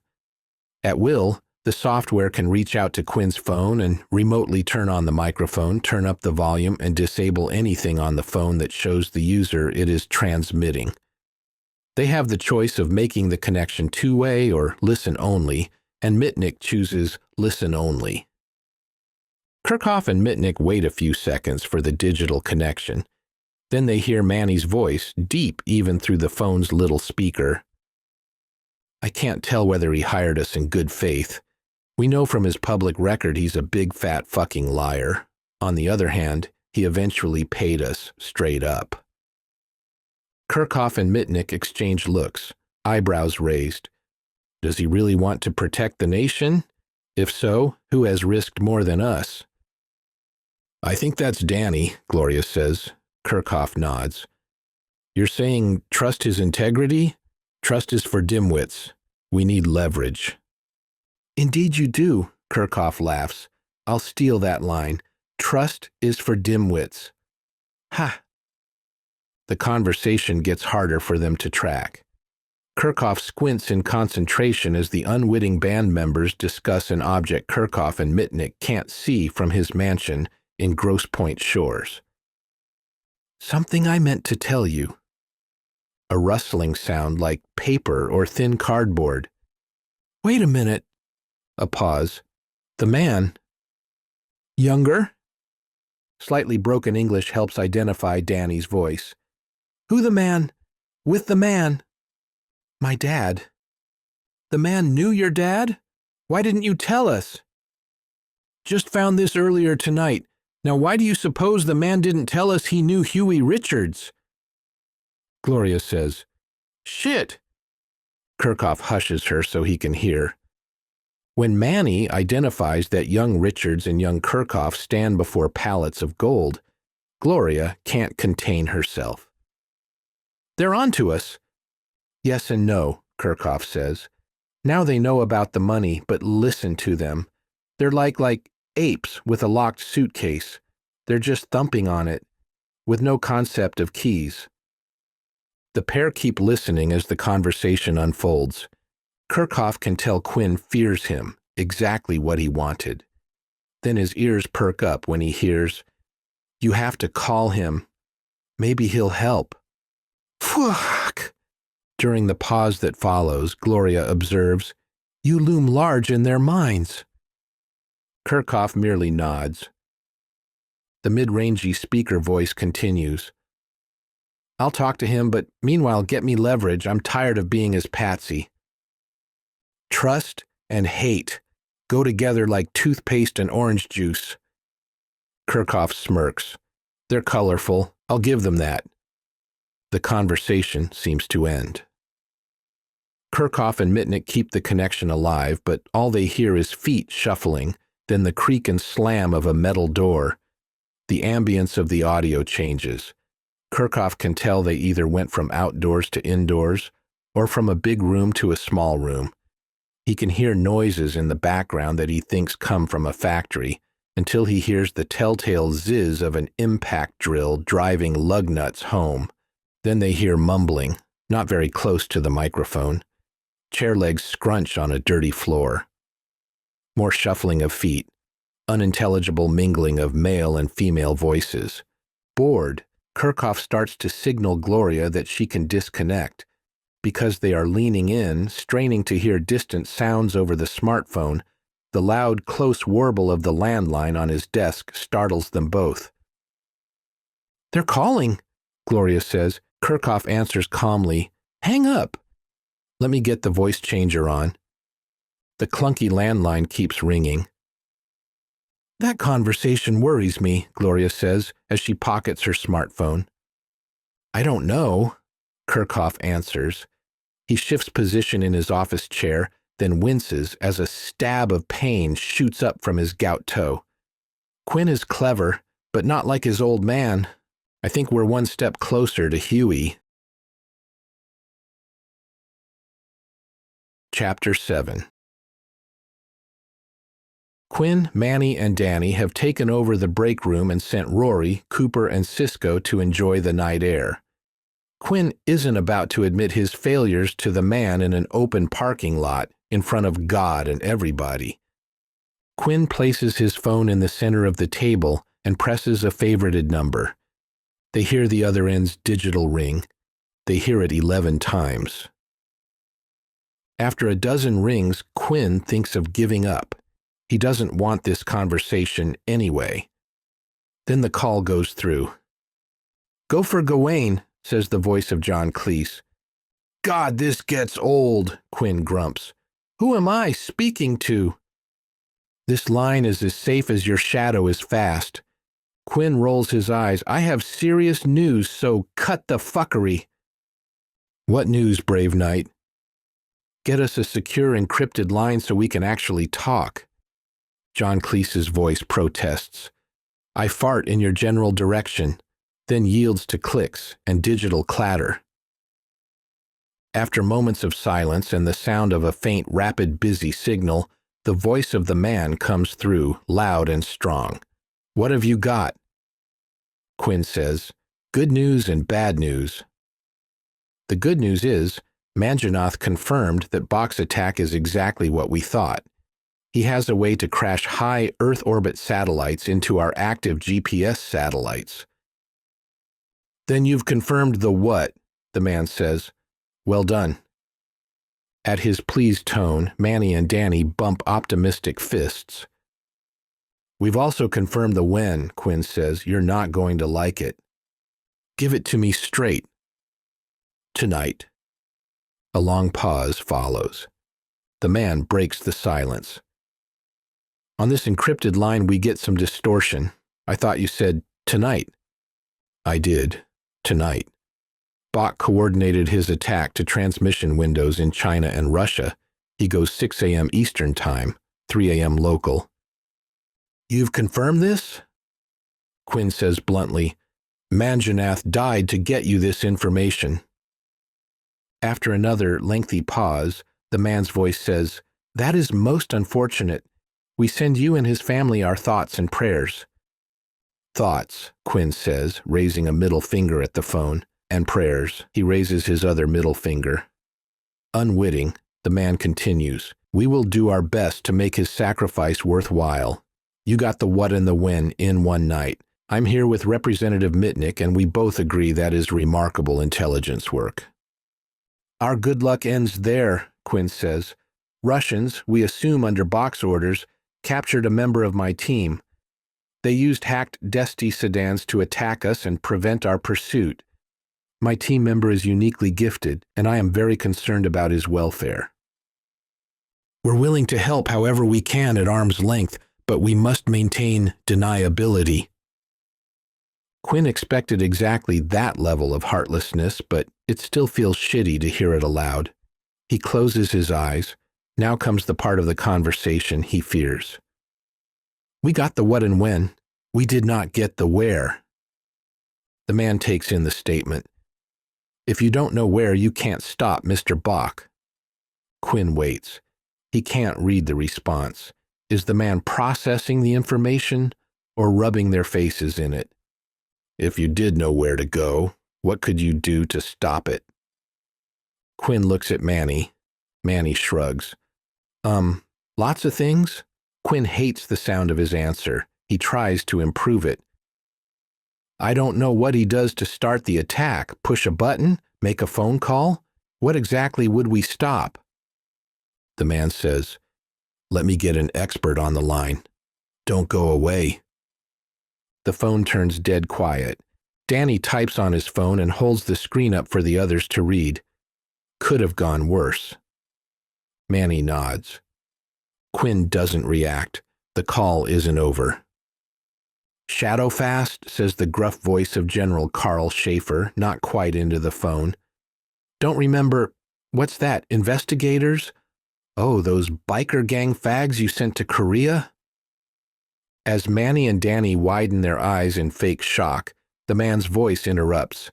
At will, the software can reach out to Quinn's phone and remotely turn on the microphone, turn up the volume, and disable anything on the phone that shows the user it is transmitting. They have the choice of making the connection two-way or listen only, and Mitnick chooses listen only. Kirchhoff and Mitnick wait a few seconds for the digital connection. Then they hear Manny's voice, deep even through the phone's little speaker. I can't tell whether he hired us in good faith. We know from his public record he's a big fat fucking liar. On the other hand, he eventually paid us straight up. Kirchhoff and Mitnick exchange looks, eyebrows raised. Does he really want to protect the nation? If so, who has risked more than us? I think that's Danny, Gloria says. Kirchhoff nods. You're saying trust his integrity? Trust is for dimwits. We need leverage. Indeed you do, Kirchhoff laughs. I'll steal that line. Trust is for dimwits. Ha! The conversation gets harder for them to track. Kirchhoff squints in concentration as the unwitting band members discuss an object Kirchhoff and Mitnick can't see from his mansion in Grosse Pointe Shores. Something I meant to tell you. A rustling sound like paper or thin cardboard. Wait a minute. A pause. The man. Younger? Slightly broken English helps identify Danny's voice. Who the man? With the man. My dad. The man knew your dad? Why didn't you tell us? Just found this earlier tonight. Now why do you suppose the man didn't tell us he knew Huey Richards? Gloria says, Shit! Kirchhoff hushes her so he can hear. When Manny identifies that young Richards and young Kirchhoff stand before pallets of gold, Gloria can't contain herself. They're on to us. Yes and no, Kirchhoff says. Now they know about the money, but listen to them. They're like apes with a locked suitcase. They're just thumping on it, with no concept of keys. The pair keep listening as the conversation unfolds. Kirchhoff can tell Quinn fears him, exactly what he wanted. Then his ears perk up when he hears, You have to call him. Maybe he'll help. Fuck! During the pause that follows, Gloria observes, You loom large in their minds. Kirchhoff merely nods. The mid-rangy speaker voice continues. I'll talk to him, but meanwhile get me leverage. I'm tired of being his patsy. Trust and hate go together like toothpaste and orange juice. Kirchhoff smirks. They're colorful. I'll give them that. The conversation seems to end. Kirchhoff and Mitnick keep the connection alive, but all they hear is feet shuffling, then the creak and slam of a metal door. The ambience of the audio changes. Kirchhoff can tell they either went from outdoors to indoors, or from a big room to a small room. He can hear noises in the background that he thinks come from a factory, until he hears the telltale zizz of an impact drill driving lug nuts home. Then they hear mumbling, not very close to the microphone. Chair legs scrunch on a dirty floor. More shuffling of feet, unintelligible mingling of male and female voices. Bored, Kirchhoff starts to signal Gloria that she can disconnect. Because they are leaning in, straining to hear distant sounds over the smartphone, the loud, close warble of the landline on his desk startles them both. They're calling, Gloria says. Kirchhoff answers calmly, Hang up. Let me get the voice changer on. The clunky landline keeps ringing. That conversation worries me, Gloria says as she pockets her smartphone. I don't know, Kirchhoff answers. He shifts position in his office chair, then winces as a stab of pain shoots up from his gout toe. Quinn is clever, but not like his old man. I think we're one step closer to Huey. Chapter 7. Quinn, Manny, and Danny have taken over the break room and sent Rory, Cooper, and Cisco to enjoy the night air. Quinn isn't about to admit his failures to the man in an open parking lot in front of God and everybody. Quinn places his phone in the center of the table and presses a favorited number. They hear the other end's digital ring. They hear it 11 times. After a dozen rings, Quinn thinks of giving up. He doesn't want this conversation anyway. Then the call goes through. "Go for Gawain," says the voice of John Cleese. "God, this gets old," Quinn grumps. "Who am I speaking to?" "This line is as safe as your shadow is fast." Quinn rolls his eyes. "I have serious news, so cut the fuckery." "What news, brave knight?" "Get us a secure encrypted line so we can actually talk." John Cleese's voice protests. "I fart in your general direction," then yields to clicks and digital clatter. After moments of silence and the sound of a faint, rapid, busy signal, the voice of the man comes through, loud and strong. "What have you got?" Quinn says, "Good news and bad news." The good news is, Manjunath confirmed that Bach's attack is exactly what we thought. He has a way to crash high Earth orbit satellites into our active GPS satellites. "Then you've confirmed the what?" the man says. "Well done." At his pleased tone, Manny and Danny bump optimistic fists. "We've also confirmed the when," Quinn says. "You're not going to like it." "Give it to me straight." "Tonight." A long pause follows. The man breaks the silence. "On this encrypted line we get some distortion. I thought you said tonight." "I did. Tonight." Bach coordinated his attack to transmission windows in China and Russia. He goes 6 a.m. Eastern Time, 3 a.m. local. "You've confirmed this?" Quinn says bluntly, "Manjunath died to get you this information." After another lengthy pause, the man's voice says, "That is most unfortunate. We send you and his family our thoughts and prayers." "Thoughts," Quinn says, raising a middle finger at the phone, "and prayers." He raises his other middle finger. Unwitting, the man continues, "We will do our best to make his sacrifice worthwhile. You got the what and the when in one night. I'm here with Representative Mitnick, and we both agree that is remarkable intelligence work." "Our good luck ends there," Quinn says. "Russians, we assume under Bach's orders, captured a member of my team. They used hacked Desti sedans to attack us and prevent our pursuit. My team member is uniquely gifted, and I am very concerned about his welfare. We're willing to help however we can at arm's length, but we must maintain deniability." Quinn expected exactly that level of heartlessness, but it still feels shitty to hear it aloud. He closes his eyes. Now comes the part of the conversation he fears. "We got the what and when. We did not get the where." The man takes in the statement. "If you don't know where, you can't stop Mr. Bach." Quinn waits. He can't read the response. Is the man processing the information or rubbing their faces in it? "If you did know where to go, what could you do to stop it?" Quinn looks at Manny. Manny shrugs. Lots of things?" Quinn hates the sound of his answer. He tries to improve it. "I don't know what he does to start the attack. Push a button? Make a phone call? What exactly would we stop?" The man says, "Let me get an expert on the line. Don't go away." The phone turns dead quiet. Danny types on his phone and holds the screen up for the others to read. Could have gone worse. Manny nods. Quinn doesn't react. The call isn't over. "Shadowfast," says the gruff voice of General Carl Schaefer, not quite into the phone. "Don't remember. What's that? Investigators? Oh, those biker gang fags you sent to Korea?" As Manny and Danny widen their eyes in fake shock, the man's voice interrupts.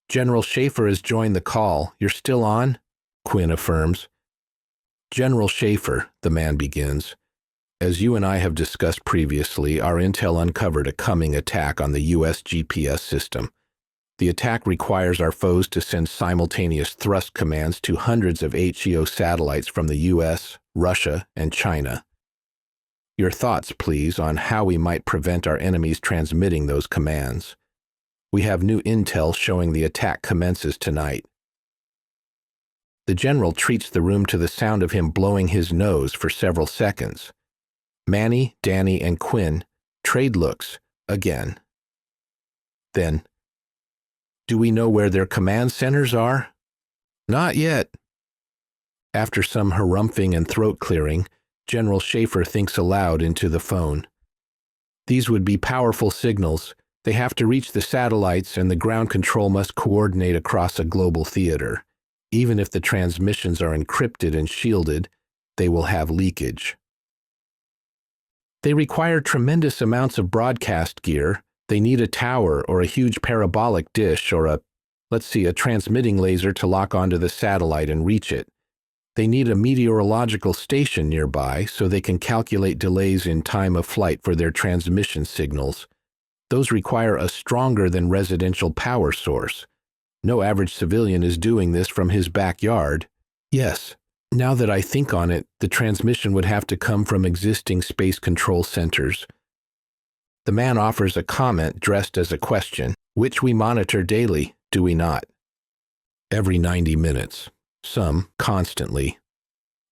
"General Schaefer has joined the call. You're still on?" Quinn affirms. "General Schaefer," the man begins. "As you and I have discussed previously, our intel uncovered a coming attack on the U.S. GPS system. The attack requires our foes to send simultaneous thrust commands to hundreds of HEO satellites from the U.S., Russia, and China. Your thoughts, please, on how we might prevent our enemies transmitting those commands. We have new intel showing the attack commences tonight. The general treats the room to the sound of him blowing his nose for several seconds. Manny, Danny, and Quinn trade looks again. Then, do we know where their command centers are? Not yet. After some harumphing and throat clearing, General Schaefer thinks aloud into the phone. These would be powerful signals. They have to reach the satellites, and the ground control must coordinate across a global theater. Even if the transmissions are encrypted and shielded, they will have leakage. They require tremendous amounts of broadcast gear. They need a tower or a huge parabolic dish or a transmitting laser to lock onto the satellite and reach it. They need a meteorological station nearby so they can calculate delays in time of flight for their transmission signals. Those require a stronger than residential power source. No average civilian is doing this from his backyard. Yes, now that I think on it, the transmission would have to come from existing space control centers. The man offers a comment dressed as a question, which we monitor daily, do we not? Every 90 minutes. Some constantly.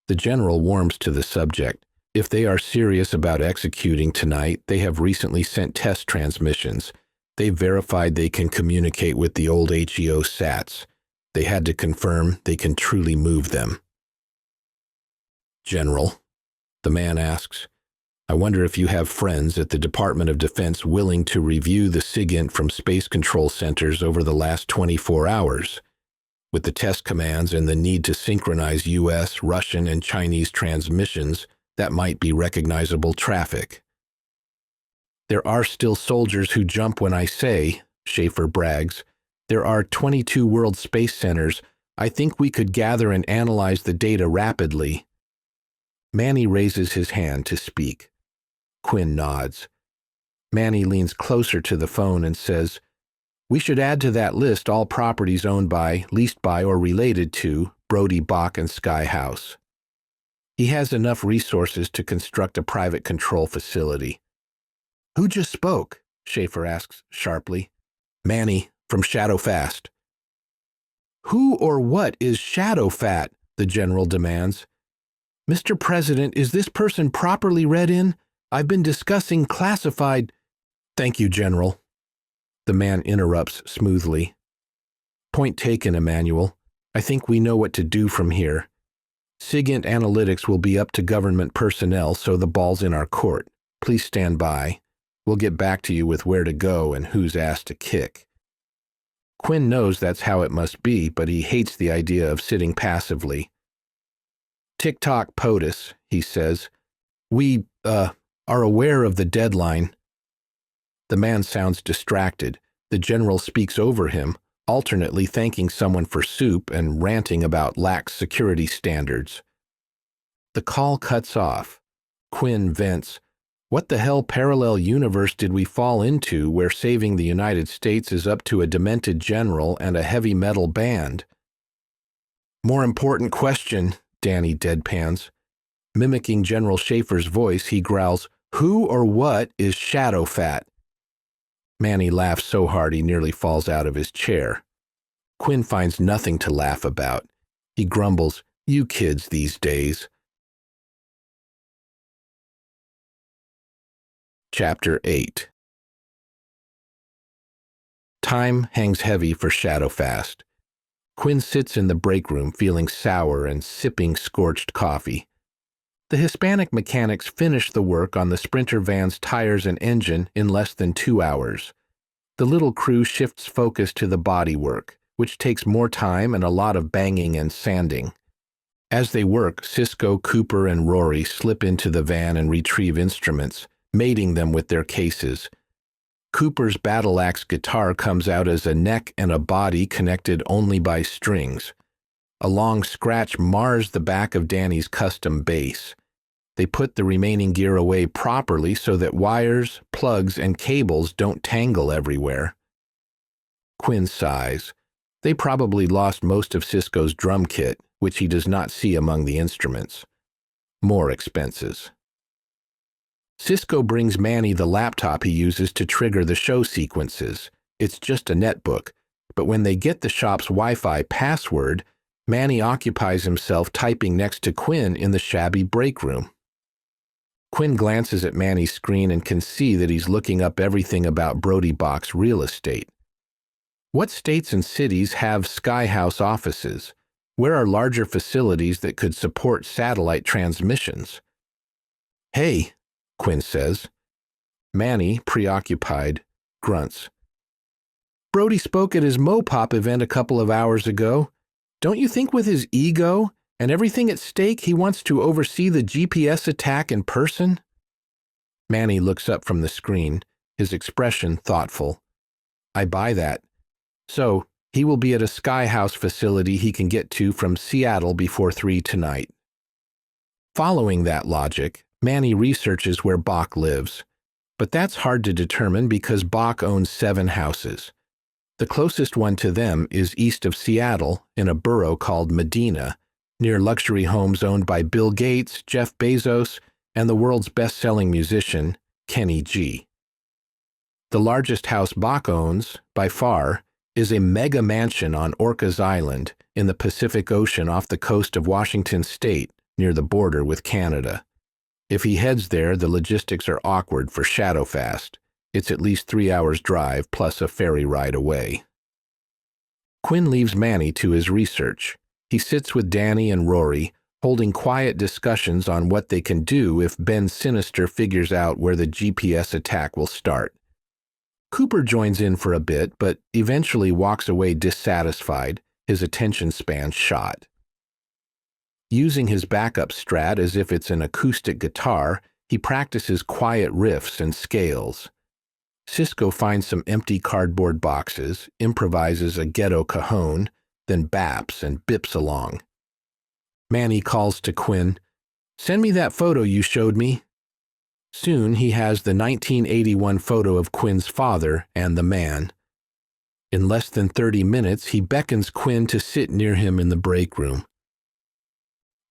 The general warms to the subject. If they are serious about executing tonight, they have recently sent test transmissions. They've verified they can communicate with the old HEO SATs. They had to confirm they can truly move them. General, the man asks, I wonder if you have friends at the Department of Defense willing to review the SIGINT from space control centers over the last 24 hours. With the test commands and the need to synchronize U.S., Russian, and Chinese transmissions, that might be recognizable traffic. There are still soldiers who jump when I say, Schaefer brags. There are 22 world space centers. I think we could gather and analyze the data rapidly. Manny raises his hand to speak. Quinn nods. Manny leans closer to the phone and says, we should add to that list all properties owned by, leased by, or related to Brody Bach and Sky House. He has enough resources to construct a private control facility. Who just spoke? Schaefer asks sharply. Manny, from Shadowfast. Who or what is Shadowfast? The general demands. Mr. President, is this person properly read in? I've been discussing classified. Thank you, General. The man interrupts smoothly. Point taken, Emmanuel. I think we know what to do from here. SIGINT analytics will be up to government personnel, so the ball's in our court. Please stand by. We'll get back to you with where to go and whose ass to kick. Quinn knows that's how it must be, but he hates the idea of sitting passively. Tick-tock POTUS, he says. We, are aware of the deadline. The man sounds distracted. The general speaks over him, alternately thanking someone for soup and ranting about lax security standards. The call cuts off. Quinn vents, what the hell parallel universe did we fall into where saving the United States is up to a demented general and a heavy metal band? More important question, Danny deadpans. Mimicking General Schaefer's voice, he growls, who or what is Shadowfast? Manny laughs so hard he nearly falls out of his chair. Quinn finds nothing to laugh about. He grumbles, you kids these days. Chapter 8. Time hangs heavy for Shadowfast. Quinn sits in the break room feeling sour and sipping scorched coffee. The Hispanic mechanics finish the work on the Sprinter van's tires and engine in less than 2 hours. The little crew shifts focus to the bodywork, which takes more time and a lot of banging and sanding. As they work, Cisco, Cooper, and Rory slip into the van and retrieve instruments, mating them with their cases. Cooper's battle axe guitar comes out as a neck and a body connected only by strings. A long scratch mars the back of Danny's custom bass. They put the remaining gear away properly so that wires, plugs, and cables don't tangle everywhere. Quinn sighs. They probably lost most of Cisco's drum kit, which he does not see among the instruments. More expenses. Cisco brings Manny the laptop he uses to trigger the show sequences. It's just a netbook, but when they get the shop's Wi-Fi password, Manny occupies himself typing next to Quinn in the shabby break room. Quinn glances at Manny's screen and can see that he's looking up everything about Brody Bach's real estate. What states and cities have skyhouse offices? Where are larger facilities that could support satellite transmissions? "Hey," Quinn says. Manny, preoccupied, grunts. "Brody spoke at his Mopop event a couple of hours ago. Don't you think with his ego and everything at stake he wants to oversee the GPS attack in person?" Manny looks up from the screen, his expression thoughtful. "I buy that. So, he will be at a skyhouse facility he can get to from Seattle before 3 tonight." Following that logic, Manny researches where Bach lives. But that's hard to determine because Bach owns 7 houses. The closest one to them is east of Seattle in a borough called Medina, near luxury homes owned by Bill Gates, Jeff Bezos, and the world's best-selling musician, Kenny G. The largest house Bach owns, by far, is a mega mansion on Orcas Island in the Pacific Ocean off the coast of Washington State, near the border with Canada. If he heads there, the logistics are awkward for Shadowfast. It's at least 3 hours' drive plus a ferry ride away. Quinn leaves Manny to his research. He sits with Danny and Rory, holding quiet discussions on what they can do if Ben Sinister figures out where the GPS attack will start. Cooper joins in for a bit, but eventually walks away dissatisfied, his attention span shot. Using his backup strat as if it's an acoustic guitar, he practices quiet riffs and scales. Cisco finds some empty cardboard boxes, improvises a ghetto cajon, then baps and bips along. Manny calls to Quinn, "Send me that photo you showed me." Soon he has the 1981 photo of Quinn's father and the man. In less than 30 minutes, he beckons Quinn to sit near him in the break room.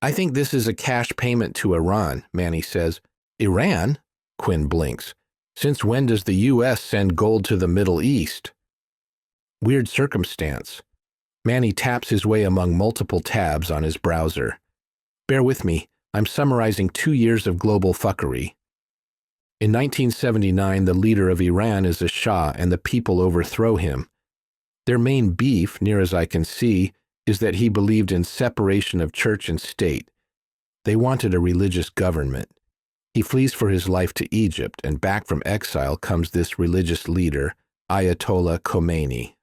"I think this is a cash payment to Iran," Manny says. "Iran?" Quinn blinks. "Since when does the U.S. send gold to the Middle East?" Weird circumstance. Manny taps his way among multiple tabs on his browser. Bear with me, I'm summarizing 2 years of global fuckery. In 1979, the leader of Iran is a Shah and the people overthrow him. Their main beef, near as I can see, is that he believed in separation of church and state. They wanted a religious government. He flees for his life to Egypt, and back from exile comes this religious leader, Ayatollah Khomeini.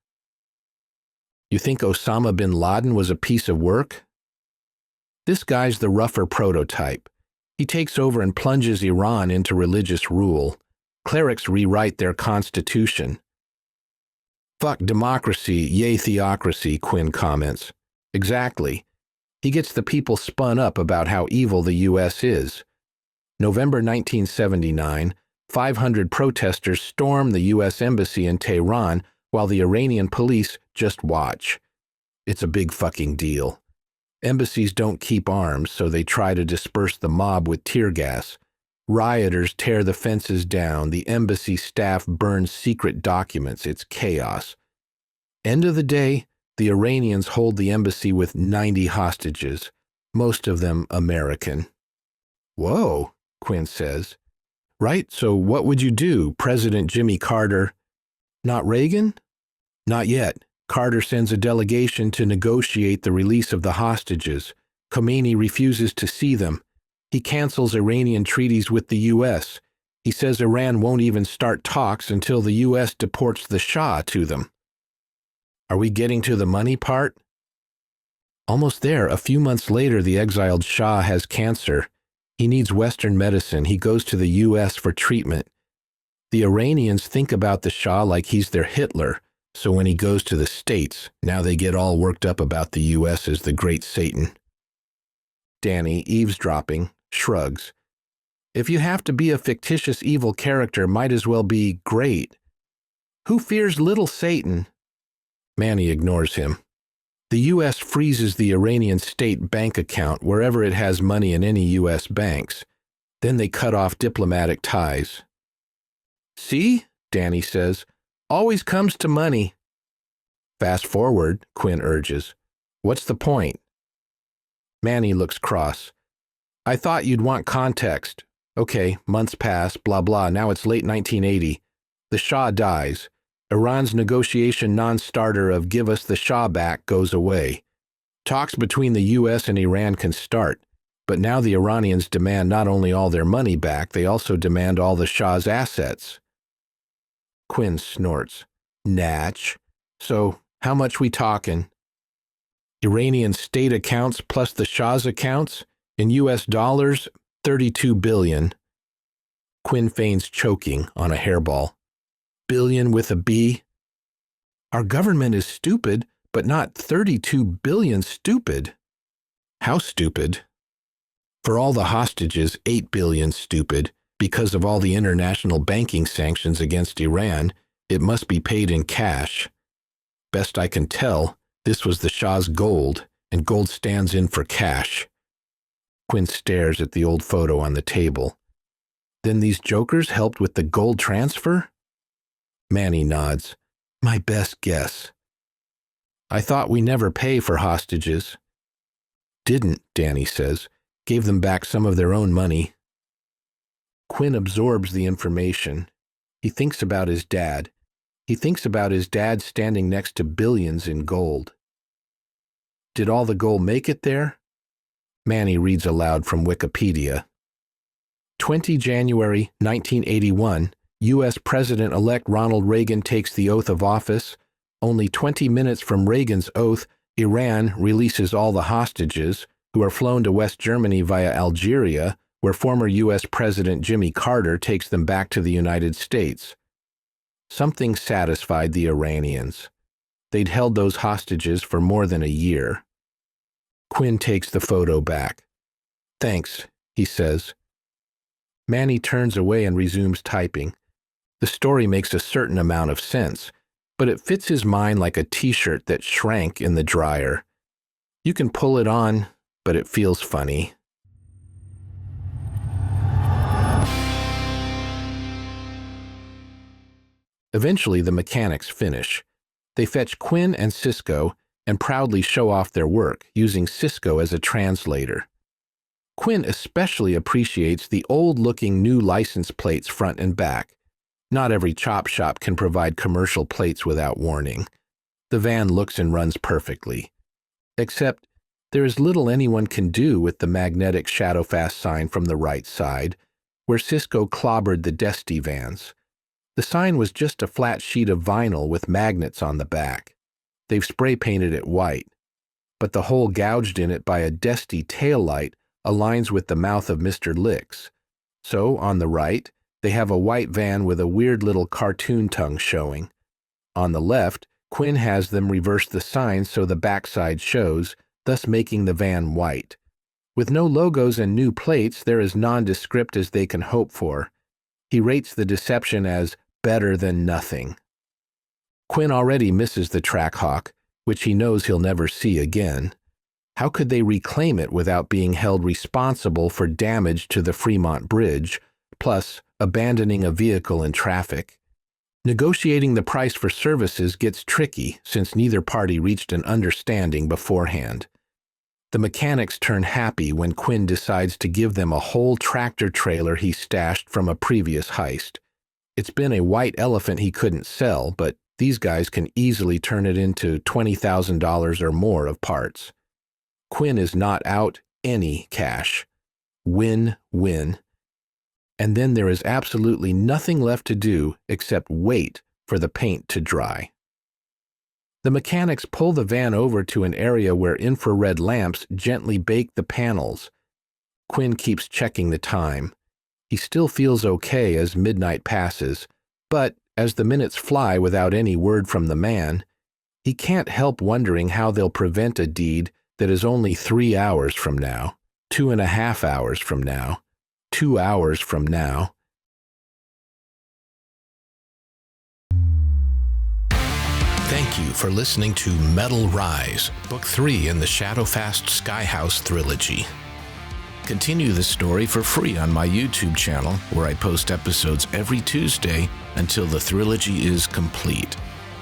You think Osama bin Laden was a piece of work? This guy's the rougher prototype. He takes over and plunges Iran into religious rule. Clerics rewrite their constitution. Fuck democracy, yay theocracy, Quinn comments. Exactly. He gets the people spun up about how evil the U.S. is. November 1979, 500 protesters storm the U.S. Embassy in Tehran while the Iranian police just watch. It's a big fucking deal. Embassies don't keep arms, so they try to disperse the mob with tear gas. Rioters tear the fences down. The embassy staff burns secret documents. It's chaos. End of the day, the Iranians hold the embassy with 90 hostages, most of them American. Whoa, Quinn says. Right, so what would you do, President Jimmy Carter? Not Reagan? Not yet. Carter sends a delegation to negotiate the release of the hostages. Khomeini refuses to see them. He cancels Iranian treaties with the U.S. He says Iran won't even start talks until the U.S. deports the Shah to them. Are we getting to the money part? Almost there. A few months later, the exiled Shah has cancer. He needs Western medicine. He goes to the U.S. for treatment. The Iranians think about the Shah like he's their Hitler. So when he goes to the States, now they get all worked up about the U.S. as the great Satan. Danny, eavesdropping, shrugs. If you have to be a fictitious evil character, might as well be great. Who fears little Satan? Manny ignores him. The U.S. freezes the Iranian state bank account wherever it has money in any U.S. banks. Then they cut off diplomatic ties. See? Danny says. Always comes to money. Fast forward, Quinn urges. What's the point? Manny looks cross. I thought you'd want context. Okay, months pass, blah blah, now it's late 1980. The Shah dies. Iran's negotiation non-starter of give us the Shah back goes away. Talks between the US and Iran can start, but now the Iranians demand not only all their money back, they also demand all the Shah's assets. Quinn snorts. Natch. So, how much we talking? Iranian state accounts plus the Shah's accounts? In US dollars, $32 billion. Quinn feigns choking on a hairball. Billion with a B? Our government is stupid, but not 32 billion stupid. How stupid? For all the hostages, 8 billion stupid. Because of all the international banking sanctions against Iran, it must be paid in cash. Best I can tell, this was the Shah's gold, and gold stands in for cash. Quinn stares at the old photo on the table. Then these jokers helped with the gold transfer? Manny nods. My best guess. I thought we never pay for hostages. Didn't, Danny says. Gave them back some of their own money. Quinn absorbs the information. He thinks about his dad. He thinks about his dad standing next to billions in gold. Did all the gold make it there? Manny reads aloud from Wikipedia. 20 January 1981, U.S. President-elect Ronald Reagan takes the oath of office. Only 20 minutes from Reagan's oath, Iran releases all the hostages, who are flown to West Germany via Algeria, where former U.S. President Jimmy Carter takes them back to the United States. Something satisfied the Iranians. They'd held those hostages for more than a year. Quinn takes the photo back. Thanks, he says. Manny turns away and resumes typing. The story makes a certain amount of sense, but it fits his mind like a t-shirt that shrank in the dryer. You can pull it on, but it feels funny. Eventually, the mechanics finish. They fetch Quinn and Cisco and proudly show off their work, using Cisco as a translator. Quinn especially appreciates the old-looking new license plates front and back. Not every chop shop can provide commercial plates without warning. The van looks and runs perfectly. Except, there is little anyone can do with the magnetic Shadowfast sign from the right side, where Cisco clobbered the Desti vans. The sign was just a flat sheet of vinyl with magnets on the back. They've spray-painted it white, but the hole gouged in it by a Desti taillight aligns with the mouth of Mr. Licks. So, on the right, they have a white van with a weird little cartoon tongue showing. On the left, Quinn has them reverse the sign so the backside shows, thus making the van white. With no logos and new plates, they're as nondescript as they can hope for. He rates the deception as better than nothing. Quinn already misses the Trackhawk, which he knows he'll never see again. How could they reclaim it without being held responsible for damage to the Fremont Bridge, plus abandoning a vehicle in traffic? Negotiating the price for services gets tricky since neither party reached an understanding beforehand. The mechanics turn happy when Quinn decides to give them a whole tractor trailer he stashed from a previous heist. It's been a white elephant he couldn't sell, but these guys can easily turn it into $20,000 or more of parts. Quinn is not out any cash. Win-win. And then there is absolutely nothing left to do except wait for the paint to dry. The mechanics pull the van over to an area where infrared lamps gently bake the panels. Quinn keeps checking the time. He still feels okay as midnight passes, but as the minutes fly without any word from the man, he can't help wondering how they'll prevent a deed that is only 3 hours from now, 2.5 hours from now, 2 hours from now. Thank you for listening to Metal Rise, Book 3 in the Shadowfast Skyhouse Thrillogy. Continue the story for free on my YouTube channel, where I post episodes every Tuesday until the Thrillogy is complete.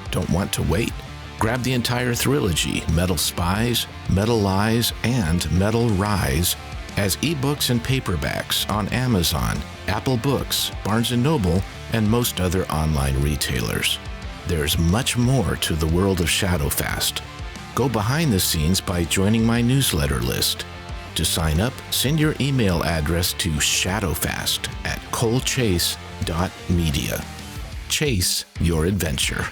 Don't want to wait? Grab the entire Thrillogy, Metal Spies, Metal Lies, and Metal Rise as ebooks and paperbacks on Amazon, Apple Books, Barnes & Noble, and most other online retailers. There's much more to the world of Shadowfast. Go behind the scenes by joining my newsletter list. To sign up, send your email address to shadowfast@colechase.media. Chase your adventure.